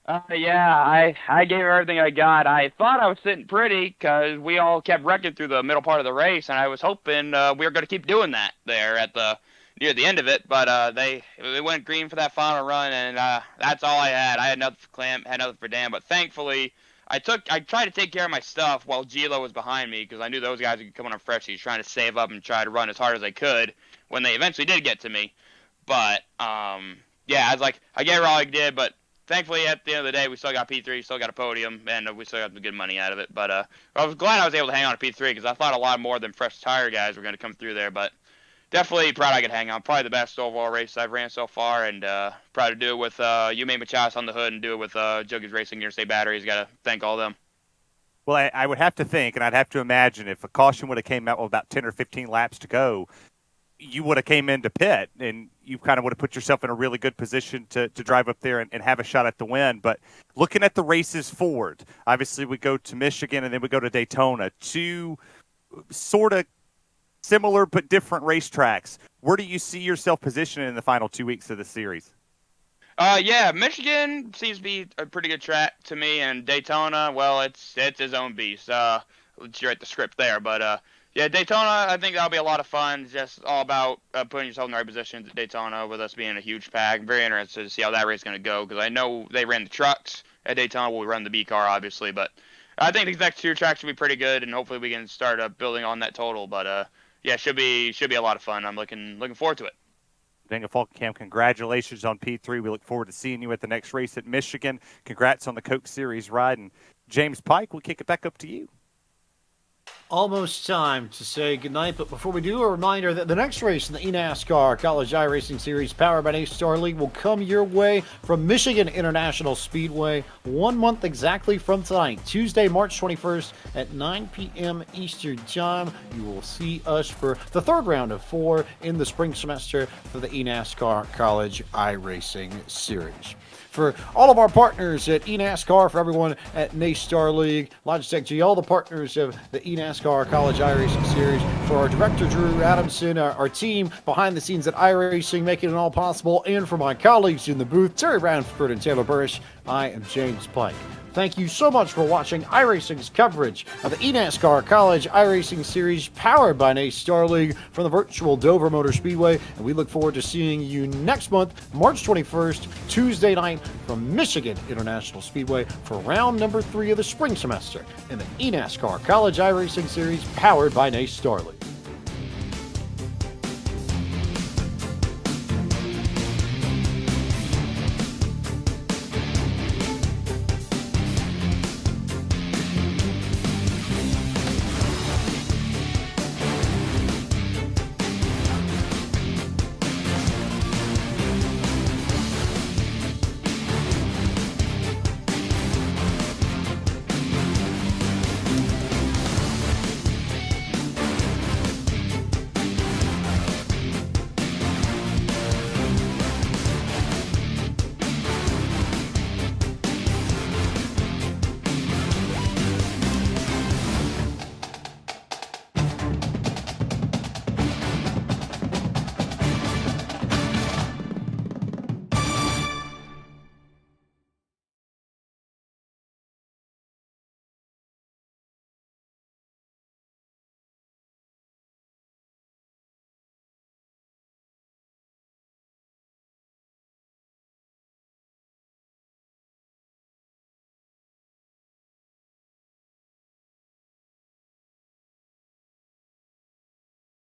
Yeah, I gave everything I got. I thought I was sitting pretty because we all kept wrecking through the middle part of the race, and I was hoping we were going to keep doing that there at the near the end of it. But they went green for that final run, and that's all I had. I had nothing for Clem, had nothing for Dan. But thankfully, I tried to take care of my stuff while Gilo was behind me because I knew those guys would come on freshies, trying to save up and try to run as hard as I could when they eventually did get to me. But yeah, I was like, I gave her all I did, but thankfully, at the end of the day, we still got P3, still got a podium, and we still got some good money out of it. But I was glad I was able to hang on to P3 because I thought a lot more than fresh tire guys were going to come through there. But definitely proud I could hang on. Probably the best overall race I've ran so far, and proud to do it with Yume Machas on the hood and do it with Jogies Racing, Interstate Batteries. Got to thank all of them. Well, I would have to think, and I'd have to imagine if a caution would have came out with about 10 or 15 laps to go, you would have came into pit and you kind of would have put yourself in a really good position to drive up there and have a shot at the win. But looking at the races forward, obviously we go to Michigan and then we go to Daytona, two sort of similar but different racetracks. Where do you see yourself positioning in the final 2 weeks of the series? Yeah, Michigan seems to be a pretty good track to me, and Daytona, well, it's his own beast. You're at the script there, but yeah, Daytona, I think that'll be a lot of fun. It's just all about putting yourself in the right position at Daytona with us being a huge pack. I'm very interested to see how that race is going to go because I know they ran the trucks at Daytona. We'll run the B car, obviously, but I think these next two tracks will be pretty good, and hopefully we can start building on that total. But yeah, should be a lot of fun. I'm looking forward to it. Daniel Falkenkamp, congratulations on P3. We look forward to seeing you at the next race at Michigan. Congrats on the Coke Series ride. And James Pike, we'll kick it back up to you. Almost time to say goodnight, but before we do, a reminder that the next race in the eNASCAR College iRacing Series powered by NASCAR League will come your way from Michigan International Speedway 1 month exactly from tonight, Tuesday, March 21st at 9 p.m. Eastern Time. You will see us for the third round of 4 in the spring semester for the eNASCAR College iRacing Series. For all of our partners at eNASCAR, for everyone at NASCAR League, Logitech G, all the partners of the eNASCAR College iRacing Series, for our director, Drew Adamson, our team behind the scenes at iRacing, making it all possible, and for my colleagues in the booth, Terry Branford and Taylor Burrish, I am James Pike. Thank you so much for watching iRacing's coverage of the eNASCAR College iRacing Series powered by NASCAR League from the virtual Dover Motor Speedway, and we look forward to seeing you next month, March 21st, Tuesday night from Michigan International Speedway for round number 3 of the spring semester in the eNASCAR College iRacing Series powered by NASCAR League.